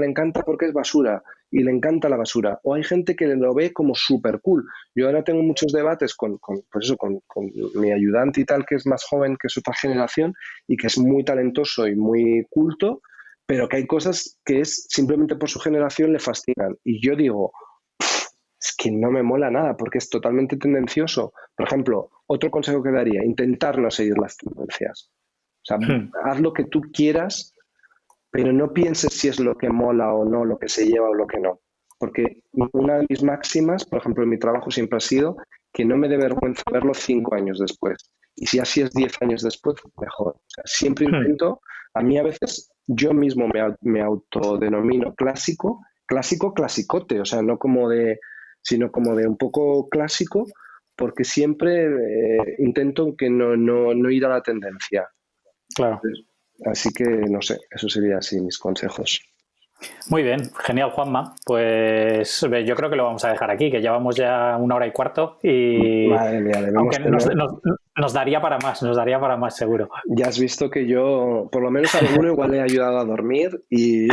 es basura y le encanta la basura. O hay gente que lo ve como súper cool. Yo ahora tengo muchos debates pues eso, con mi ayudante y tal, que es más joven, que es otra generación y que es muy talentoso y muy culto, pero que hay cosas que es simplemente por su generación le fascinan. Y yo digo, es que no me mola nada porque es totalmente tendencioso. Por ejemplo, otro consejo que daría, intentar no seguir las tendencias. O sea, Hmm. haz lo que tú quieras, pero no pienses si es lo que mola o no, lo que se lleva o lo que no. Porque una de mis máximas, por ejemplo, en mi trabajo siempre ha sido que no me dé vergüenza verlo 5 años después. Y si así es 10 años después, mejor. O sea, siempre Hmm. intento, a mí a veces yo mismo me autodenomino clásico, clásico, clasicote, o sea, no como de, sino como de un poco clásico, porque siempre intento que no ir a la tendencia. Claro. Así que no sé, eso sería así mis consejos. Muy bien, genial, Juanma. Pues yo creo que lo vamos a dejar aquí, que llevamos ya 1 hora y cuarto y Madre mía, aunque debemos tener. nos daría para más, nos daría para más seguro. Ya has visto que yo, por lo menos alguno, igual he ayudado a dormir y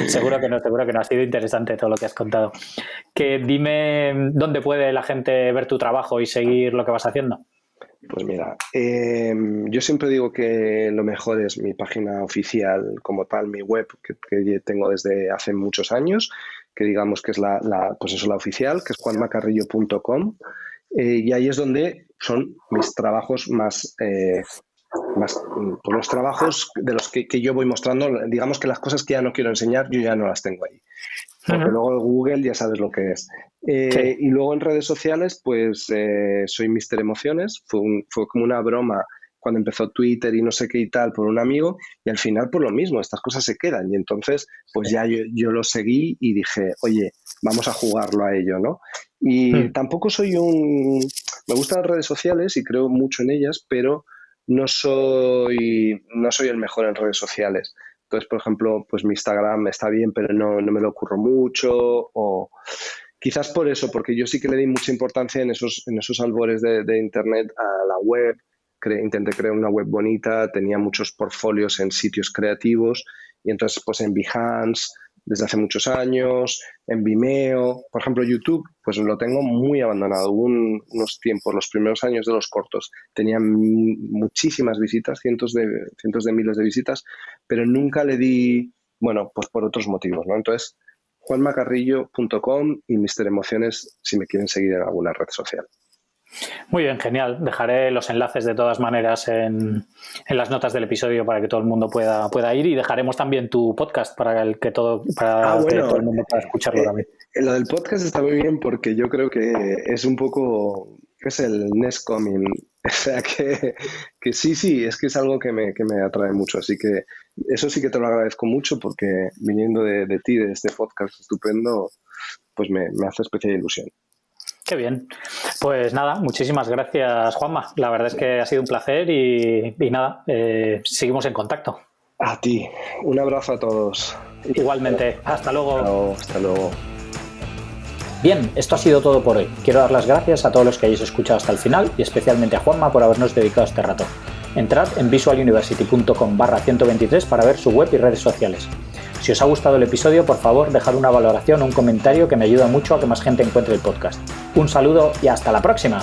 Seguro que no, ha sido interesante todo lo que has contado. Que dime dónde puede la gente ver tu trabajo y seguir lo que vas haciendo. pues mira, yo siempre digo que lo mejor es mi página oficial como tal, mi web que tengo desde hace muchos años, que digamos que es pues eso, la oficial, que es juanmacarrillo.com, y ahí es donde son mis trabajos más por los trabajos de los que yo voy mostrando, digamos que las cosas que ya no quiero enseñar, yo ya no las tengo ahí. Porque Uh-huh. luego Google ya sabes lo que es. Sí. Y luego en redes sociales, pues soy Mister Emociones. Fue como una broma cuando empezó Twitter y no sé qué y tal por un amigo. Y al final, por lo mismo, estas cosas se quedan. Y entonces, pues ya yo lo seguí y dije, oye, vamos a jugarlo a ello, ¿no? Y Uh-huh. tampoco soy Me gustan las redes sociales y creo mucho en ellas, pero no soy el mejor en redes sociales. Entonces, por ejemplo, pues mi Instagram está bien, pero no me lo curro mucho, o quizás por eso, porque yo sí que le di mucha importancia en esos albores de Internet a la web. Intenté crear una web bonita, tenía muchos portfolios en sitios creativos y entonces pues en Behance desde hace muchos años, en Vimeo, por ejemplo YouTube, pues lo tengo muy abandonado. Hubo unos tiempos, los primeros años de los cortos, tenían muchísimas visitas, cientos de miles de visitas, pero nunca le di, bueno, pues por otros motivos, ¿no? Entonces, juanmacarrillo.com y Mister Emociones si me quieren seguir en alguna red social. Muy bien, genial. Dejaré los enlaces de todas maneras en las notas del episodio para que todo el mundo pueda ir, y dejaremos también tu podcast para que todo el mundo pueda escucharlo también. Lo del podcast está muy bien porque yo creo que es un poco, es el next coming. O sea que sí, es que es algo que me atrae mucho. Así que eso sí que te lo agradezco mucho porque viniendo de ti, de este podcast estupendo, pues me hace especial ilusión. Qué bien. Pues nada, muchísimas gracias, Juanma. La verdad es que ha sido un placer y nada, seguimos en contacto. A ti. Un abrazo a todos. Igualmente. Hasta luego. Hasta luego. Bien, esto ha sido todo por hoy. Quiero dar las gracias a todos los que hayáis escuchado hasta el final y especialmente a Juanma por habernos dedicado este rato. Entrad en visualuniversity.com/123 para ver su web y redes sociales. Si os ha gustado el episodio, por favor, dejad una valoración o un comentario que me ayuda mucho a que más gente encuentre el podcast. Un saludo y hasta la próxima.